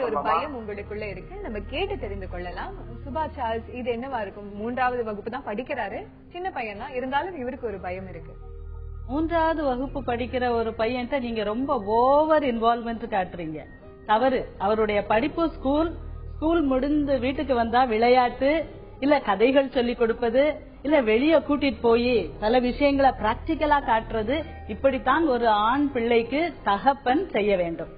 ஒரு பயம் உங்களுக்குள்ள இருக்கு, நம்ம கேட்டு தெரிந்து கொள்ளலாம். சுபா சார்ல்ஸ், இது என்னவா இருக்கும்? 3வது வகுப்பு தான் படிக்கிறாரு, சின்ன பையன் தான், இருந்தாலும் இவருக்கு ஒரு பயம் இருக்கு. 3வது வகுப்பு படிக்கிற ஒரு பையன்ட்ட நீங்க ரொம்ப ஓவர் இன்வால்வ்மெண்ட் காட்டுறீங்க. தவறு. அவருடைய படிப்பு ஸ்கூல் முடிந்து வீட்டுக்கு வந்தா விளையாட்டு, இல்ல கதைகள் சொல்லி கொடுப்பது, இல்ல வெளியே கூட்டிட்டு போய் பல விஷயங்களை பிராக்டிக்கலா காட்டுறது, இப்படித்தான் ஒரு ஆண் பிள்ளைக்கு தகப்பன் செய்ய வேண்டும்.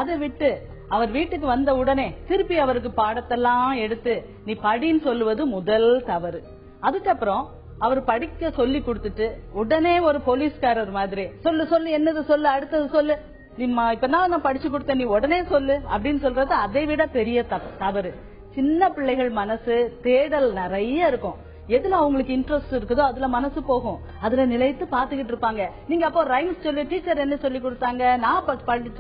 அதை விட்டு அவர் வீட்டுக்கு வந்த உடனே திருப்பி அவருக்கு பாடத்தெல்லாம் எடுத்து நீ படின்னு சொல்லுவது முதல் தவறு. அதுக்கப்புறம் அவர் படிக்க சொல்லி கொடுத்துட்டு உடனே ஒரு போலீஸ்காரர் மாதிரி சொல்லு என்னது சொல்லு, அடுத்தது சொல்லு, நீ இப்பதான் நான் படிச்சு கொடுத்த, நீ உடனே சொல்லு அப்படின்னு சொல்றது அதை விட பெரிய தவறு. சின்ன பிள்ளைகள் மனசு தேடல் நிறைய இருக்கும். எதுல அவங்களுக்கு இன்ட்ரெஸ்ட் இருக்குதோ அதுல மனசு போகும், அதுல நிலைத்து பாத்துக்கிட்டு இருப்பாங்க. நீங்க அப்போ ரைம்ஸ் சொல்லி டீச்சர் என்ன சொல்லி கொடுத்தாங்க, நான்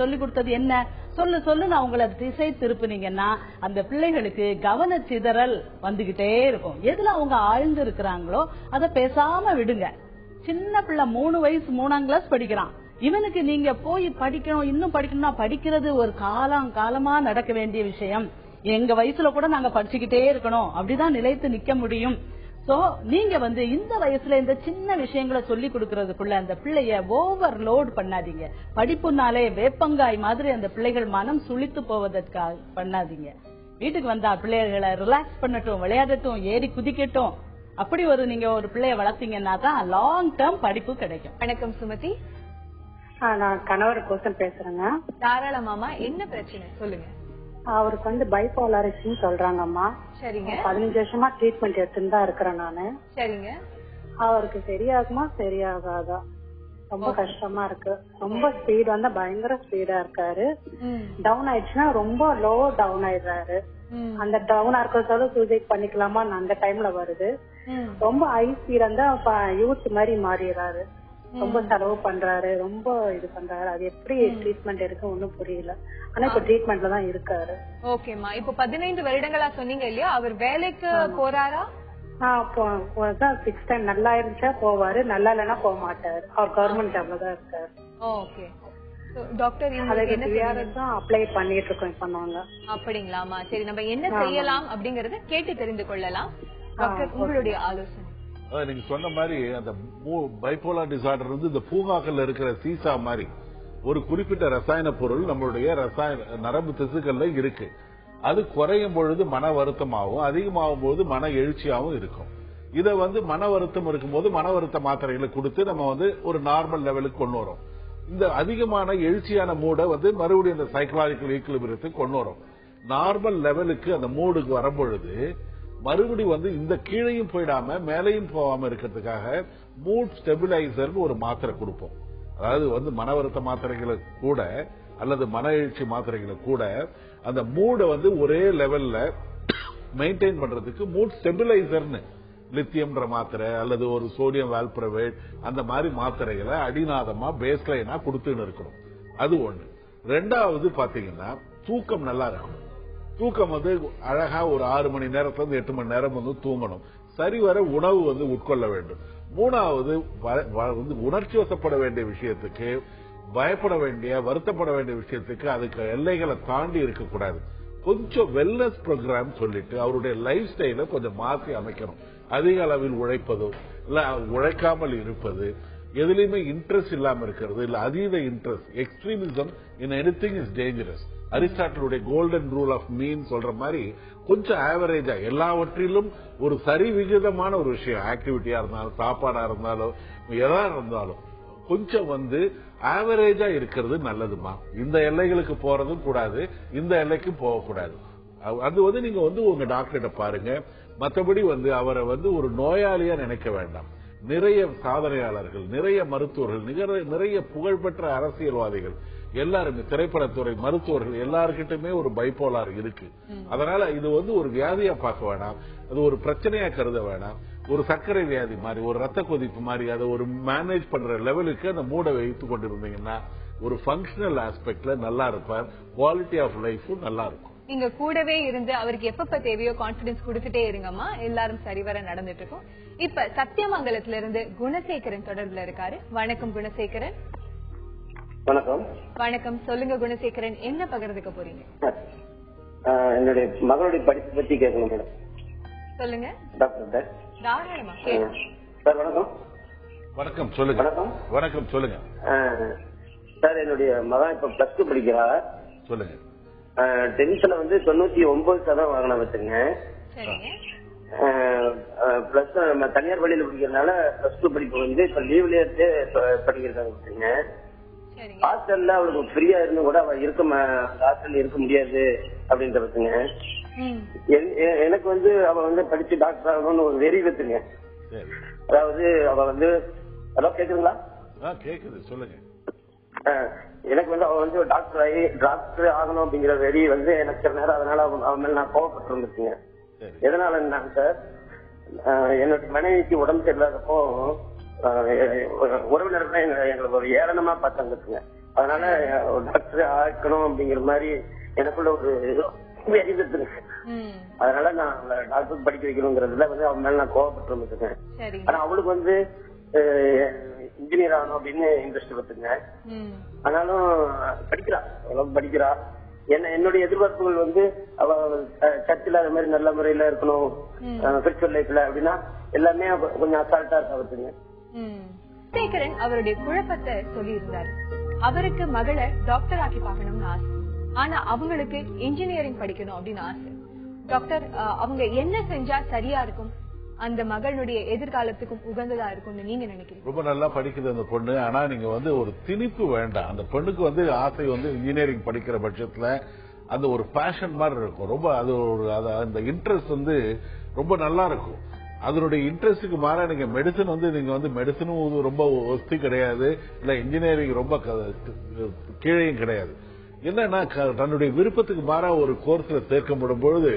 சொல்லி கொடுத்தது என்ன, சொல்லு நான் உங்களை திசை திருப்பினீங்கன்னா அந்த பிள்ளைகளுக்கு கவன சிதறல் வந்துகிட்டே இருக்கும். எதுல அவங்க ஆழ்ந்து இருக்கிறாங்களோ அதை பேசாம விடுங்க. சின்ன பிள்ளை 3 வயசு 3ஆம் கிளாஸ் படிக்கிறான், இவனுக்கு நீங்க போய் படிக்கணும் இன்னும் படிக்கணும்னா படிக்கிறது ஒரு காலமா நடக்க வேண்டிய விஷயம். எங்க வயசுல கூட நாங்க படிச்சுக்கிட்டே இருக்கணும், அப்படிதான் நிலைத்து நிக்க முடியும். சோ நீங்க வந்து இந்த வயசுல இந்த சின்ன விஷயங்களை சொல்லி கொடுக்கறதுக்குள்ள அந்த பிள்ளைய ஓவர்லோட் பண்ணாதீங்க. படிப்புனாலே வேப்பங்காய் மாதிரி அந்த பிள்ளைகள் மனம் சுளித்து போவதற்காக பண்ணாதீங்க. வீட்டுக்கு வந்தா பிள்ளைகளை ரிலாக்ஸ் பண்ணட்டும், விளையாடட்டும், ஏறி குதிக்கட்டும். அப்படி நீங்க ஒரு பிள்ளைய வளர்த்தீங்கன்னா தான் லாங் டேர்ம் படிப்பு கிடைக்கும். வணக்கம் சுமதி. நான் கணவருக்கோசம் பேசுறேங்க. தாராளமாமா, என்ன பிரச்சனை சொல்லுங்க. அவருக்கு வந்து பைபோலாரிட்டின்னு சொல்றாங்கம்மா. சரிங்க. 15 வருஷமா ட்ரீட்மெண்ட் எடுத்துன்னு தான் இருக்கிறேன் நானு. சரிங்க. அவருக்கு சரியாகுமா சரியாகாதா ரொம்ப கஷ்டமா இருக்கு. ரொம்ப ஸ்பீட் வந்தா பயங்கர ஸ்பீடா இருக்காரு. டவுன் ஆயிடுச்சுன்னா ரொம்ப லோ டவுன் ஆயிடுறாரு. அந்த டவுன் இருக்கிறதால சூசைட் பண்ணிக்கலாமா அந்த டைம்ல வருது. ரொம்ப ஹை ஸ்பீட் வந்தா யூத் மாதிரி மாறிடுறாரு. ரொம்ப செலவு பண்றாரு, ரொம்ப இது பண்றாரு. அது எப்படி ட்ரீட்மெண்ட் எடுக்க ஒண்ணும் புரியல. ஆனா இப்ப ட்ரீட்மெண்ட்ல தான் இருக்காரு. ஓகேமா. இப்ப 15 வருடங்களா சொன்னீங்க இல்லையா, அவர் வேலைக்கு போறாரா? 6 டைம் நல்லா இருந்துச்சா போவாரு, நல்லா இல்லைன்னா போக மாட்டாரு. அவர் கவர்மெண்ட் ஜாப்ல தான் இருக்காரு. ஓகே டாக்டர், அப்ளை பண்ணிட்டு இருக்கோம் இப்ப நாங்க. அப்படிங்களாமா? சரி, நம்ம என்ன செய்யலாம் அப்படிங்கறத கேட்டு தெரிந்து கொள்ளலாம். டாக்டர், உங்களுடைய ஆலோசனை. நீங்க சொன்ன மாதிரி அந்த பைபோலார் டிசார்டர் வந்து இந்த பூங்காக்கள்ல இருக்கிற சீசா மாதிரி ஒரு குறிப்பிட்ட ரசாயன பொருள் நம்மளுடைய நரம்பு திசுக்கள்ல இருக்கு. அது குறையும் பொழுது மன வருத்தமாகவும் அதிகமாகும் போது மன எழுச்சியாகவும் இருக்கும். இதை வந்து மன வருத்தம் இருக்கும்போது மன வருத்த மாத்திரைகளை கொடுத்து நம்ம வந்து ஒரு நார்மல் லெவலுக்கு கொண்டு வரோம். இந்த அதிகமான எழுச்சியான மூடை வந்து மறுபடியும் இந்த சைக்கலாஜிக்கல் ஈக்குலிபிரியத்துக்கு கொண்டு வரும். நார்மல் லெவலுக்கு அந்த மூடுக்கு வரும்பொழுது மறுபடியும் வந்து இந்த கீழையும் போயிடாம மேலையும் போகாம இருக்கிறதுக்காக மூட் ஸ்டெபிலைசர் ஒரு மாத்திரை கொடுப்போம். அதாவது வந்து மன வருத்த மாத்திரைகளை கூட அல்லது மன எழுச்சி மாத்திரைகளை கூட அந்த மூடை வந்து ஒரே லெவல்ல மெயின்டைன் பண்றதுக்கு மூட் ஸ்டெபிலைசர்னு லித்தியம்ன்ற மாத்திரை அல்லது ஒரு சோடியம் வால்ப்ரவேட் அந்த மாதிரி மாத்திரைகளை அடிநாதமா பேஸ்லைனா கொடுத்துன்னு இருக்கணும். அது ஒண்ணு. 2வது பாத்தீங்கன்னா தூக்கம் நல்லா இருக்கும். தூக்கம் வந்து அழகா ஒரு 6 மணி நேரத்துல இருந்து 8 மணி நேரம் வந்து தூங்கணும். சரிவர உணவு வந்து உட்கொள்ள வேண்டும். மூணாவது உணர்ச்சி வசப்பட வேண்டிய விஷயத்துக்கு, பயப்பட வேண்டிய, வருத்தப்பட வேண்டிய விஷயத்துக்கு அதுக்கு எல்லைகளை தாண்டி இருக்கக்கூடாது. கொஞ்சம் வெல்னஸ் ப்ரோக்ராம் சொல்லிட்டு அவருடைய லைஃப் ஸ்டைல கொஞ்சம் மாற்றி அமைக்கணும். அதிக அளவில் உழைப்பதோ இல்ல உழைக்காமல் இருப்பது, எதுலையுமே இன்ட்ரெஸ்ட் இல்லாம இருக்கிறது, இல்ல அதீத interest, extremism in anything is dangerous. அரிஸ்டாட்டிலுடைய கோல்டன் ரூல் ஆஃப் மீன் சொல்ற மாதிரி கொஞ்சம் ஆவரேஜா எல்லாவற்றிலும் ஒரு சரி விகிதமான ஒரு விஷயம், ஆக்டிவிட்டியா இருந்தாலும் சாப்பாடா இருந்தாலும் எதா இருந்தாலும் கொஞ்சம் ஆவரேஜா இருக்கிறது நல்லதுமா. இந்த எல்லைகளுக்கு போறதும் கூடாது, இந்த எல்லைக்கும் போகக்கூடாது. அது நீங்க உங்க டாக்டர்கிட்ட பாருங்க. மற்றபடி அவரை ஒரு நோயாளியா நினைக்க வேண்டாம். நிறைய சாதனையாளர்கள், நிறைய மருத்துவர்கள், நிறைய புகழ்பெற்ற அரசியல்வாதிகள் எல்லாருமே, திரைப்படத்துறை மருத்துவர்கள் எல்லாருக்கிட்டுமே ஒரு பைபோலார் இருக்கு. அதனால இது ஒரு வியாதியா பார்க்க வேண்டாம், அது ஒரு பிரச்சனையா கருத வேண்டாம். ஒரு சர்க்கரை வியாதி மாதிரி, ஒரு ரத்த கொதிப்பு மாதிரி அதை ஒரு மேனேஜ் பண்ற லெவலுக்கு அந்த மூடை வைத்துக் கொண்டிருந்தீங்கன்னா ஒரு ஃபங்க்ஷனல் ஆஸ்பெக்ட்ல நல்லா இருப்பார், குவாலிட்டி ஆஃப் லைஃபும் நல்லா இருக்கும். நீங்க கூடவே இருந்து அவருக்கு எப்பப்ப தேவையோ கான்பிடன்ஸ் கொடுத்துட்டே இருங்கம்மா, எல்லாரும் சரிவர நடந்துட்டு இருக்கும். இப்ப சத்தியமங்கலத்துல இருந்து குணசேகரன் தொடர்புல இருக்காரு. வணக்கம் குணசேகரன். வணக்கம். வணக்கம், சொல்லுங்க குணசேகரன், என்ன பகிர்ந்துக்க போறீங்க? என்னுடைய மகளுடைய படிப்பு பத்தி கேட்கணும் மேடம். சொல்லுங்க டாக்டர். தாராளமா சார். வணக்கம். வணக்கம், சொல்லுங்க. வணக்கம். வணக்கம், சொல்லுங்க சார். என்னுடைய மகன் இப்ப +2 படிக்கிறா. சொல்லுங்க. 10th 99% வாங்கின வச்சுங்க. பிளஸ் நம்ம தனியார் பள்ளியில படிக்கிறதுனால +2 படிப்பு இப்ப லீவ்லயே இருந்து படிக்கிறாங்க வச்சுங்க. ஹாஸ்டல்ல அவளுக்கு ஃப்ரீயா இருந்து கூட அவ ஹாஸ்டல்ல இருக்க முடியாது அப்படின்ற வச்சுங்க. எனக்கு அவ படிச்சு டாக்டர் ஆகணும்னு ஒரு வெறி வச்சுங்க. அதாவது அவ ஹலோ கேக்குதுங்களா? கேக்குது, சொல்லுங்க. எனக்கு அவ டாக்டர் ஆகணும் அப்படிங்கிற வெறி எனக்கு சில நேரம், அதனால அவன் மேல நான் கோவப்பட்டு இருந்துச்சுங்க. எதனால சார், என்னோட மனைவிக்கு உடம்பு சரியில்லாதப்போ உறவினர்கள் எங்களுக்கு ஒரு ஏளனமா பார்த்தாங்க. அதனால டாக்டர் ஆக்கணும் அப்படிங்கிற மாதிரி எனக்குள்ள ஒரு வெறி இருந்துச்சு. அதனால நான் டாக்டர் படிக்க வைக்கணுங்கிறதுல அவன் மேல நான் கோவப்பட்டு இருந்துச்சுங்க. ஆனா அவளுக்கு இன்ஜினியர் ஆகணும் அப்படின்னு இன்ட்ரெஸ்ட் வச்சுங்க. ஆனாலும் படிக்கிறா. என்னுடைய எதிர்பார்ப்புகள் அவ சர்ச்சில் அது மாதிரி நல்ல முறையில இருக்கணும், ஸ்பிரிச்சுவல் லைஃப்ல அப்படின்னா எல்லாமே கொஞ்சம் அசால்ட்டா இருக்கா வச்சுங்க. சேகரன் அவருடைய குழப்பத்தை சொல்லி இருந்தார். அவருக்கு மகளை டாக்டர் ஆக்கி பார்க்கணும்னு ஆசை, ஆனா அவங்களுக்கு இன்ஜினியரிங் படிக்கணும் அப்படின்னு ஆசை. டாக்டர், அவங்க என்ன செஞ்சா சரியா இருக்கும், அந்த மகளுடைய எதிர்காலத்துக்கும் உகந்ததா இருக்கும்னு நீங்க நினைக்கிறீங்க? ரொம்ப நல்லா படிக்குது அந்த பொண்ணு. ஆனா நீங்க ஒரு திணிப்பு வேண்டாம். அந்த பொண்ணுக்கு ஆசை இன்ஜினியரிங் படிக்கிற பட்சத்துல அந்த ஒரு பேஷன் மாதிரி இருக்கும். ரொம்ப அது அந்த இன்ட்ரெஸ்ட் ரொம்ப நல்லா இருக்கும். அதனுடைய இன்ட்ரெஸ்டுக்கு மாறா நீங்க மெடிசன் நீங்க மெடிசனும் ரொம்ப ஒஸ்தி கிடையாது, இல்ல இன்ஜினியரிங் ரொம்ப கீழையும் கிடையாது. என்னன்னா தன்னுடைய விருப்பத்துக்கு மாறா ஒரு கோர்ஸ்ல சேர்க்கப்படும் பொழுது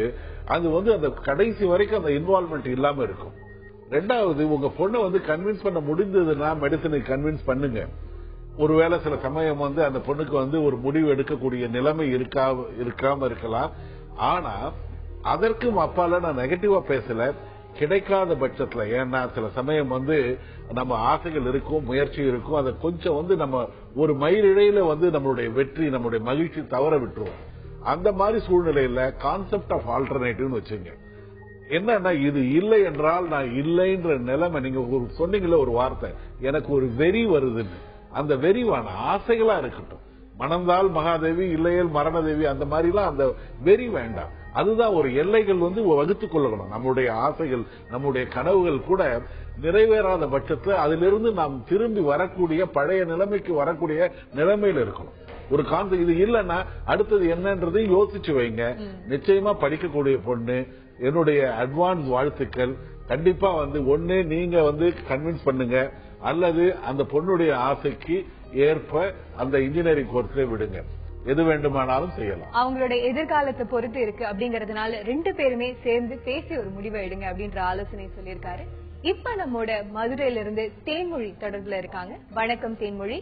அது அந்த கடைசி வரைக்கும் அந்த இன்வால்வ்மெண்ட் இல்லாம இருக்கும். ரெண்டாவது, உங்க பொண்ணை கன்வின்ஸ் பண்ண முடிந்ததுன்னா மெடிசனுக்கு கன்வின்ஸ் பண்ணுங்க. ஒருவேளை சில சமயம் அந்த பொண்ணுக்கு ஒரு முடிவு எடுக்கக்கூடிய நிலைமை இருக்காம இருக்கலாம். ஆனா அதற்கும் அப்பால நான் நெகட்டிவா பேசல. கிடைக்காத பட்சத்துல, ஏன்னா சில சமயம் நம்ம ஆசைகள் இருக்கும், முயற்சி இருக்கும், அதை கொஞ்சம் நம்ம ஒரு மயிரிழையில நம்மளுடைய வெற்றி, நம்மளுடைய மகிழ்ச்சி தவற விட்டுருவோம். அந்த மாதிரி சூழ்நிலையில கான்செப்ட் ஆஃப் ஆல்டர்னேட்டிவ்னு வச்சுங்க. என்னன்னா இது இல்லை என்றால் நான் இல்லைன்ற நிலைமை. நீங்க சொன்னீங்கல்ல ஒரு வார்த்தை, எனக்கு ஒரு வெறி வருதுன்னு. அந்த வெறிவான ஆசைகளா இருக்கட்டும். மணந்தால் மகாதேவி, இல்லையல் மரணதேவி, அந்த மாதிரிலாம் அந்த வெறி வேண்டாம். அதுதான் ஒரு எல்லைகள் வகுத்துக் கொள்ளணும். நம்முடைய ஆசைகள், நம்முடைய கனவுகள் கூட நிறைவேறாத பட்சத்துல அதிலிருந்து நாம் திரும்பி வரக்கூடிய, பழைய நிலைமைக்கு வரக்கூடிய நிலைமையில இருக்கணும். ஒரு கான்செப்ட் இது இல்லைன்னா அடுத்தது என்னன்றது யோசிச்சு வைங்க. நிச்சயமா படிக்கக்கூடிய பொண்ணு, என்னுடைய அட்வான்ஸ் வாழ்த்துக்கள். கண்டிப்பா ஒண்ணு நீங்க கன்வின்ஸ் பண்ணுங்க, அல்லது அந்த பொண்ணுடைய ஆசைக்கு ஏற்ப அந்த இன்ஜினியரிங் கோர்ஸ்ல விடுங்க. எது வேண்டுமானாலும் செய்யலாம். அவங்களுடைய எதிர்காலத்தை பொறுத்து இருக்கு அப்படிங்கறதுனால 2 பேருமே சேர்ந்து பேசி ஒரு முடிவை எடுங்க அப்படின்ற ஆலோசனை சொல்லியிருக்காரு. இப்ப நம்மோட மதுரையில இருந்து தேன்மொழி தொடர்புல இருக்காங்க. வணக்கம் தேன்மொழி.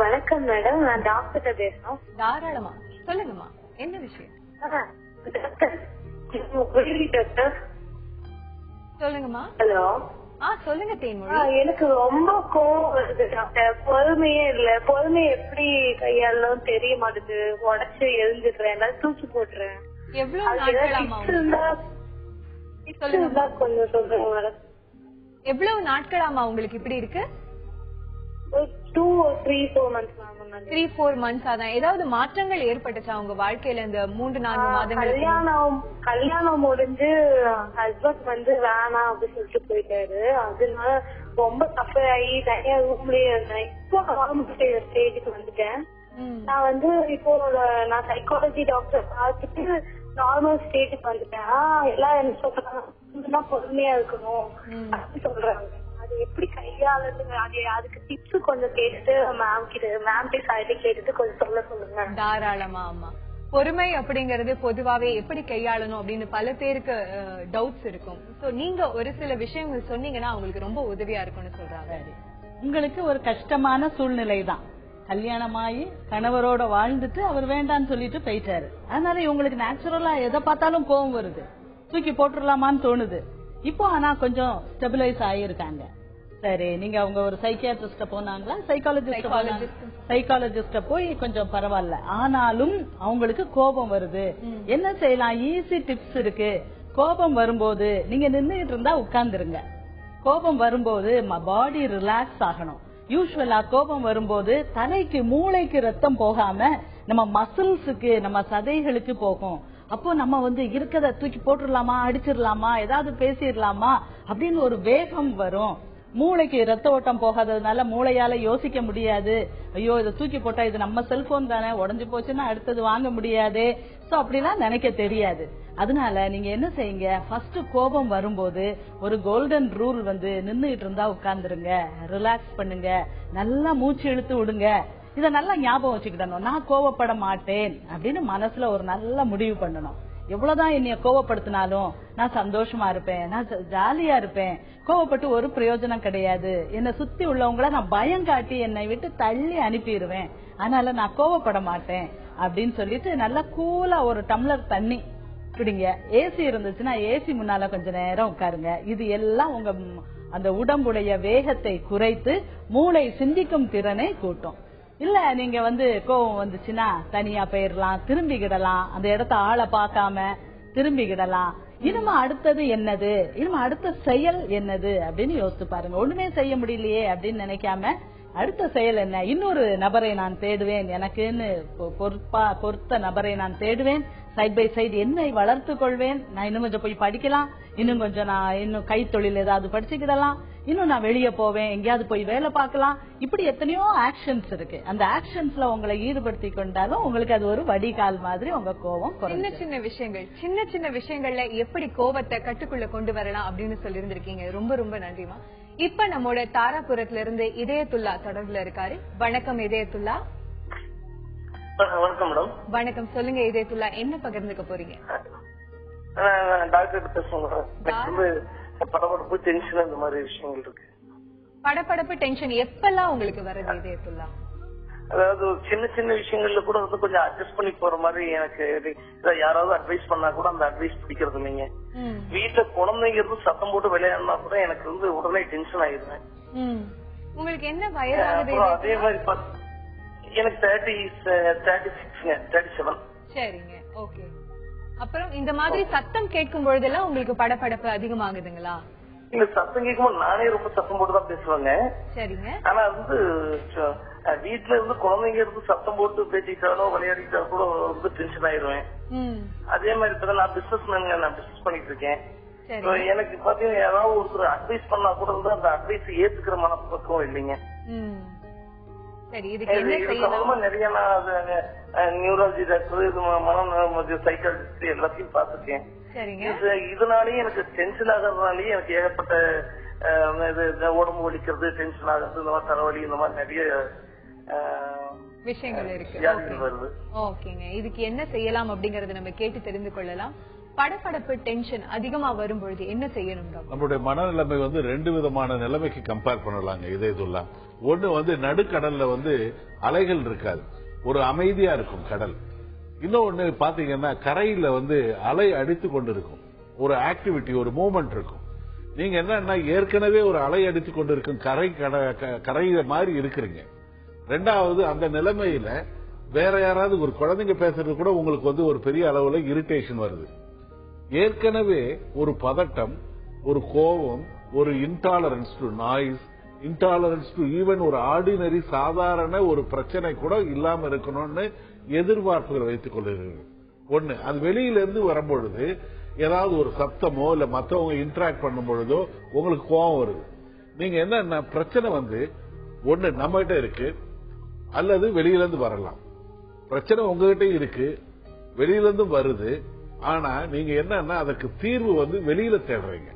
வணக்கம் மேடம், நான் டாக்டர் பேசணும். தாராளமா சொல்லுங்கம்மா, என்ன விஷயம்? டாக்டர் சொல்லுங்கம்மா. ஹலோ. சொல்லுங்க தேன்மொழி. எனக்கு ரொம்ப கோவம் வருது டாக்டர். பொறுமையே இல்ல. பொறுமை எப்படி கையாளணும் தெரிய மாட்டேது. உடச்சு எழுந்துடுறேன், எல்லாம் தூக்கி போட்டுறேன். எவ்வளவு நாட்களாமா கொஞ்சம் சொல்றேன் மேடம். எவ்வளவு நாட்களாமா உங்களுக்கு இப்படி இருக்கு? 2 or 3-4 months. 3-4 months ஆதான். ஏதாவது மாற்றங்கள் ஏற்பட்டுச்சா உங்க வாழ்க்கையில இந்த 3-4 மாதங்கள்? கல்யாணம் முடிஞ்சு ஹஸ்பண்ட் வந்து வேணாம் அப்படின்னு சொல்லிட்டு போயிட்டாரு. அதனால ரொம்ப சஃபர் ஆகி தனியா ரூம்லயே இருந்தேன். இப்போ நார்மல் ஸ்டேஜுக்கு வந்துட்டேன். நான் வந்து இப்போ நான் சைக்காலஜி டாக்டர் பார்த்துட்டு நார்மல் ஸ்டேஜுக்கு வந்துட்டேன். எல்லாம் என்ன சொல்றாங்க, பொறுமையா இருக்கணும் அப்படின்னு சொல்றாங்க. அது எப்படி கையாளுங்க, அதுக்கு டிப்ஸ் கொஞ்சம் கேட்டுட்டு மேம் கிட்ட கேட்டுட்டு கொஞ்சம் சொல்லுங்க. தாராளமா. ஆமா, பொறுமை அப்படிங்கறது பொதுவாவே எப்படி கையாளணும் அப்படின்னு பல பேருக்கு டவுட்ஸ் இருக்கும். சோ நீங்க ஒரு சில விஷயங்கள் சொன்னீங்கன்னா அவங்களுக்கு ரொம்ப உதவியா இருக்கும்னு சொல்றாங்க. உங்களுக்கு ஒரு கஷ்டமான சூழ்நிலை தான். கல்யாணமாயி கணவரோட வாழ்ந்துட்டு அவர் வேண்டான்னு சொல்லிட்டு போயிட்டாரு. அதனால இவங்களுக்கு நேச்சுரலா எதை பார்த்தாலும் கோவம் வருது, தூக்கி போட்டுடலாமான்னு தோணுது. இப்போ ஆனா கொஞ்சம் ஸ்டெபிலைஸ் ஆயிருக்காங்க. சரி, நீங்க அவங்க ஒரு சைக்கியாட்ரிஸ்ட போனாங்களா, சைக்காலஜிஸ்ட போய் கொஞ்சம் பரவாயில்ல. ஆனாலும் அவங்களுக்கு கோபம் வருது. என்ன செய்யலாம்? ஈஸி டிப்ஸ் இருக்கு. கோபம் வரும்போது நீங்க நின்றுட்டு இருந்தா உட்கார்ந்துருங்க. கோபம் வரும்போது பாடி ரிலாக்ஸ் ஆகணும். யூஸ்வலா கோபம் வரும்போது தலைக்கு மூளைக்கு ரத்தம் போகாம நம்ம மசில்ஸுக்கு நம்ம சதைகளுக்கு போகும். அப்போ நம்ம வந்து இருக்கத தூக்கி போட்டுடலாமா, அடிச்சிடலாமா, ஏதாவது பேசிடலாமா அப்படின்னு ஒரு வேகம் வரும். மூளைக்கு ரத்த ஓட்டம் போகாததுனால மூளையால யோசிக்க முடியாது. ஐயோ இதை தூக்கி போட்டா இது நம்ம செல்போன் தானே, உடஞ்சு போச்சுன்னா அடுத்தது வாங்க முடியாது. சோ அப்படிலாம் நினைக்க தெரியாது. அதனால நீங்க என்ன செய்யுங்க, ஃபர்ஸ்ட் கோபம் வரும்போது ஒரு கோல்டன் ரூல் வந்து நின்னுட்டு இருந்தா உட்கார்ந்துருங்க, ரிலாக்ஸ் பண்ணுங்க, நல்லா மூச்சு இழுத்து விடுங்க. இத நல்லா ஞாபகம் வச்சுக்கிடணும். நான் கோவப்பட மாட்டேன் அப்படின்னு மனசுல ஒரு நல்ல முடிவு பண்ணணும். எவ்வளவுதான் என்னைய கோவப்படுத்தினாலும் நான் சந்தோஷமா இருப்பேன், நான் ஜாலியா இருப்பேன். கோவப்பட்டு ஒரு பிரயோஜனம் கிடையாது. என்னை சுத்தி உள்ளவங்கள நான் பயம் காட்டி என்னை விட்டு தள்ளி அனுப்பிடுவேன். அதனால நான் கோவப்பட மாட்டேன் அப்படின்னு சொல்லிட்டு நல்லா கூலா ஒரு டம்ளர் தண்ணி குடிங்க. ஏசி இருந்துச்சுன்னா ஏசி முன்னால கொஞ்ச நேரம் உட்காருங்க. இது எல்லாம் உங்க அந்த உடம்புடைய வேகத்தை குறைத்து மூளை சிந்திக்கும் திறனை கூட்டும். இல்ல நீங்க வந்து கோவம் வந்துச்சுன்னா தனியா போயிடலாம், திரும்பிக்கிடலாம், அந்த இடத்த ஆளை பார்க்காம திரும்பிக்கிடலாம். இனிமே அடுத்தது என்னது, இனிமே அடுத்த செயல் என்னது அப்படின்னு யோசிச்சு பாருங்க. ஒண்ணுமே செய்ய முடியலையே அப்படின்னு நினைக்காம அடுத்த செயல் என்ன, இன்னொரு நபரை நான் தேடுவேன், எனக்குன்னு பொறுத்த நபரை நான் தேடுவேன், சைட் பை சைடு என்னை வளர்த்து கொள்வேன், நான் இன்னும் கொஞ்சம் போய் படிக்கலாம், இன்னும் கொஞ்சம் நான் இன்னும் கைத்தொழில் ஏதாவது படிச்சுக்கிடலாம், இன்னும் நான் வெளியே போவேன், எங்கேயாவது போய் வேலை பார்க்கலாம். இப்படி எத்தனையோ ஆக்ஷன்ஸ் இருக்கு. அந்த ஆக்ஷன்ஸ்ல உங்களை ஈடுபடுத்தி கொண்டாலும் உங்களுக்கு அது ஒரு வடிகால் மாதிரி உங்க கோபம் சின்ன சின்ன விஷயங்கள்ல எப்படி கோபத்தை கட்டுக்குள்ள கொண்டு வரலாம் அப்படின்னு சொல்லி இருந்திருக்கீங்க. ரொம்ப ரொம்ப நன்றிமா. இப்ப நம்மோட தாராபுரத்துல இருந்து இதயத்துல்லா தொடர்புல இருக்காரு. வணக்கம் இதயத்துல்லா. வணக்கம் மேடம். வணக்கம், சொல்லுங்க இதயத்துல்லா, என்ன பகிர்ந்துக்க போறீங்க? டாக்டர் பேசுவாங்க. படபடப்பு, டென்ஷன், இந்த மாதிரி விஷயங்கள் இருக்கு. படபடப்பு, டென்ஷன் எப்பெல்லாம் உங்களுக்கு வருது இதயத்துல்லா? அதாவது சின்ன சின்ன விஷயங்கள்ல கூட வந்து கொஞ்சம் அட்ஜஸ்ட் பண்ணி போற மாதிரி எனக்கு யாராவது அட்வைஸ் பண்ணா கூட அந்த அட்வைஸ் பிடிக்கிறது இல்லைங்க. வீட்டுல குழந்தைங்க இருந்து சத்தம் போட்டு விளையாடினா கூட எனக்கு வந்து உடனே டென்ஷன் ஆயிருவேன். உங்களுக்கு என்ன வயதாகுது? அதே மாதிரி எனக்கு 37. சரிங்க, ஓகே. அப்புறம் இந்த மாதிரி சத்தம் கேட்கும் பொழுதெல்லாம் உங்களுக்கு படபடப்பு அதிகமாகுதுங்களா? இல்ல, சத்தம் கேட்கும்போது நானே ரொம்ப சத்தம் போட்டுதான் பேசுவாங்க. சரிங்க. ஆனா வந்து வீட்டுல இருந்து குழந்தைங்க இருந்து சத்தம் போட்டு பேசிக்கிட்டாலோ விளையாடிக்கிட்டாலும் கூட ரொம்ப டென்ஷன் ஆயிருவேன். அதே மாதிரி இப்பதான் நான் பிசினஸ் பண்ணிட்டு இருக்கேன். எனக்கு பாத்தீங்கன்னா யாராவது ஒருத்தர் அட்வைஸ் பண்ணா கூட வந்து அந்த அட்வைஸ் ஏத்துக்கிற மனப்பக்கம் இல்லைங்க. நிறைய நான் நியூராலஜி டாக்டர், மன சைக்காலஜிஸ்ட் எல்லாத்தையும் பாத்துருக்கேன். இதனாலயே எனக்கு டென்ஷன் ஆகிறதுனாலயே எனக்கு ஏகப்பட்ட உடம்பு வலிக்கிறது, டென்ஷன் ஆகிறது, இந்த மாதிரி தலைவலி, இந்த மாதிரி நிறைய விஷயங்கள் இருக்கு. ஓகேங்க, இதுக்கு என்ன செய்யலாம் அப்படிங்கறத நம்ம கேட்டு தெரிந்து கொள்ளலாம். படபடப்பு, டென்ஷன் அதிகமா வரும்பொழுது என்ன செய்யணும்? நம்மளுடைய மனநிலைமை வந்து 2 விதமான நிலைமைக்கு கம்பேர் பண்ணலாங்க. இதயத்துல்லா, ஒண்ணு வந்து நடுக்கடல்ல வந்து அலைகள் இருக்காது, ஒரு அமைதியா இருக்கும் கடல். இன்னொன்னு பாத்தீங்கன்னா கரையில வந்து அலை அடித்து கொண்டு இருக்கும், ஒரு ஆக்டிவிட்டி, ஒரு மூவ்மெண்ட் இருக்கும். நீங்க என்னன்னா ஏற்கனவே ஒரு அலை அடித்து கொண்டிருக்கும் கரை மாதிரி இருக்கிறீங்க. ரெண்டாவது அந்த நிலைமையில வேற யாராவது ஒரு குழந்தைங்க பேசுறது கூட உங்களுக்கு வந்து ஒரு பெரிய அளவுல இரிட்டேஷன் வருது. ஏற்கனவே ஒரு பதட்டம், ஒரு கோபம், ஒரு intolerance to noise, intolerance to even ஒரு ஆர்டினரி சாதாரண ஒரு பிரச்சனை கூட இல்லாம இருக்கணும்னு எதிர்பார்ப்புகள் வைத்துக் கொள்கிறீர்கள். ஒண்ணு, அது வெளியில இருந்து வரும்பொழுது ஏதாவது ஒரு சத்தமோ இல்ல மத்தவங்க இன்டராக்ட் பண்ணும் பொழுதோ உங்களுக்கு கோபம் வருது. நீங்க என்ன பிரச்சனை வந்து ஒண்ணு நம்ம கிட்ட இருக்கு அல்லது வெளியில இருந்து வரலாம். பிரச்சனை உங்ககிட்ட இருக்கு, வெளியில இருந்து வருது. ஆனா நீங்க என்னன்னா அதுக்கு தீர்வு வந்து வெளியில தேடுறீங்க.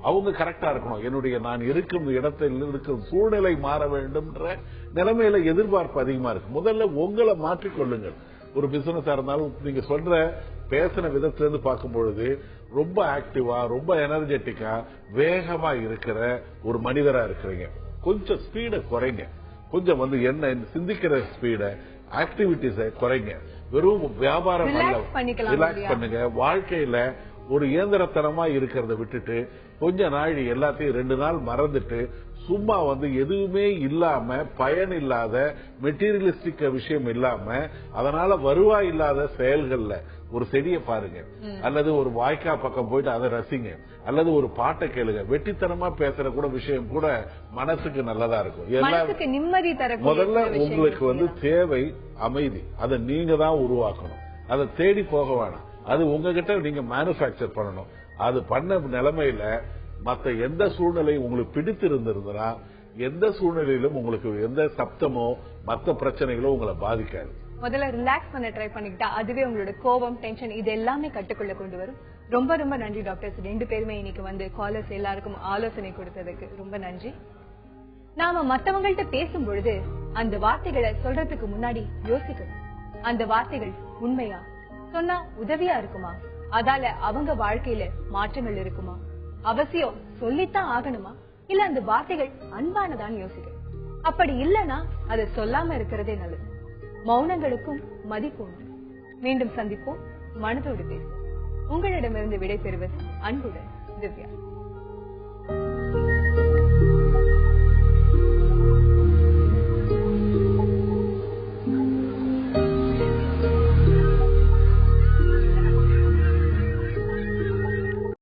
அவங்க கரெக்டா இருக்கணும், என்னுடைய நான் இருக்கும் இடத்தில் இருக்கும் சூழ்நிலை மாற வேண்டும்ன்ற நிலைமையில எதிர்பார்ப்பு அதிகமா இருக்கு. முதல்ல உங்களை மாற்றிக்கொள்ளுங்கள். ஒரு பிசினஸா இருந்தாலும் நீங்க சொல்ற பேசின விதத்துல இருந்து பார்க்கும் பொழுது ரொம்ப ஆக்டிவா, ரொம்ப எனர்ஜெட்டிக்கா, வேகமா இருக்கிற ஒரு மனிதரா இருக்கிறீங்க. கொஞ்சம் ஸ்பீட குறைங்க. கொஞ்சம் வந்து என்ன சிந்திக்கிற ஸ்பீட, ஆக்டிவிட்டிஸ குறைங்க. வெறும் வியாபாரம் ரிலாக்ஸ் பண்ணுங்க. வாழ்க்கையில ஒரு இயந்திரத்தனமா இருக்கிறத விட்டுட்டு கொஞ்ச நாள் எல்லாத்தையும் 2 நாள் மறந்துட்டு சும்மா வந்து எதுவுமே இல்லாம, பயன் இல்லாத மெட்டீரியலிஸ்டிக் விஷயம் இல்லாம, அதனால வருவாய் இல்லாத செயல்கள்ல ஒரு செடியை பாருங்க, அல்லது ஒரு வாய்க்கா பக்கம் போயிட்டு அதை ரசிங்க, அல்லது ஒரு பாட்டை கேளுங்க. வெட்டித்தனமா பேசுற கூட விஷயம் கூட மனசுக்கு நல்லதா இருக்கும். நிம்மதி தர முதல்ல உங்களுக்கு வந்து தேவை அமைதி. அதை நீங்க தான் உருவாக்கணும். அதை தேடி போக வேணாம். அது உங்ககிட்ட நீங்க மேனுபேக்சர் பண்ணணும். அது பண்ண நிலைமையில மத்த எந்த சூழ்நிலை உங்களுக்கு பிடித்து இருந்திருந்தா எந்த சூழ்நிலையிலும் உங்களுக்கு எந்த சப்தமோ மத்த பிரச்சனைகளோ உங்களை பாதிக்காது. முதல்ல ரிலாக்ஸ் பண்ண ட்ரை பண்ணிக்கிட்டா அதுவே உங்களோட கோபம், டென்ஷன் இது எல்லாமே கட்டுக்குள்ள கொண்டு வரும். ரொம்ப ரொம்ப நன்றி டாக்டர்ஸ். 2 பேருமே இன்னைக்கு வந்து காலர்ஸ் எல்லாருக்கும் ஆலோசனை கொடுத்ததுக்கு ரொம்ப நன்றி. நாம மத்தவங்கள்ட்ட பேசும் பொழுது அந்த வார்த்தைகளை சொல்றதுக்கு முன்னாடி யோசிக்கணும். அந்த வார்த்தைகள் உண்மையா, சொன்னா உதவியா இருக்குமா, அதால அவங்க வாழ்க்கையில மாற்றங்கள் இருக்குமா, அவசியம் சொல்லித்தான் ஆகணுமா, இல்ல அந்த வார்த்தைகள் அன்பானதான்னு யோசிக்கணும். அப்படி இல்லனா அதை சொல்லாம இருக்கிறதே நல்லது. மௌனங்களுக்கும் மதிப்பு உண்டு. மீண்டும் சந்திப்போம், மனதோடு பேசுவோம். உங்களிடமிருந்து விடைபெறுவது அன்புடன் திவ்யா.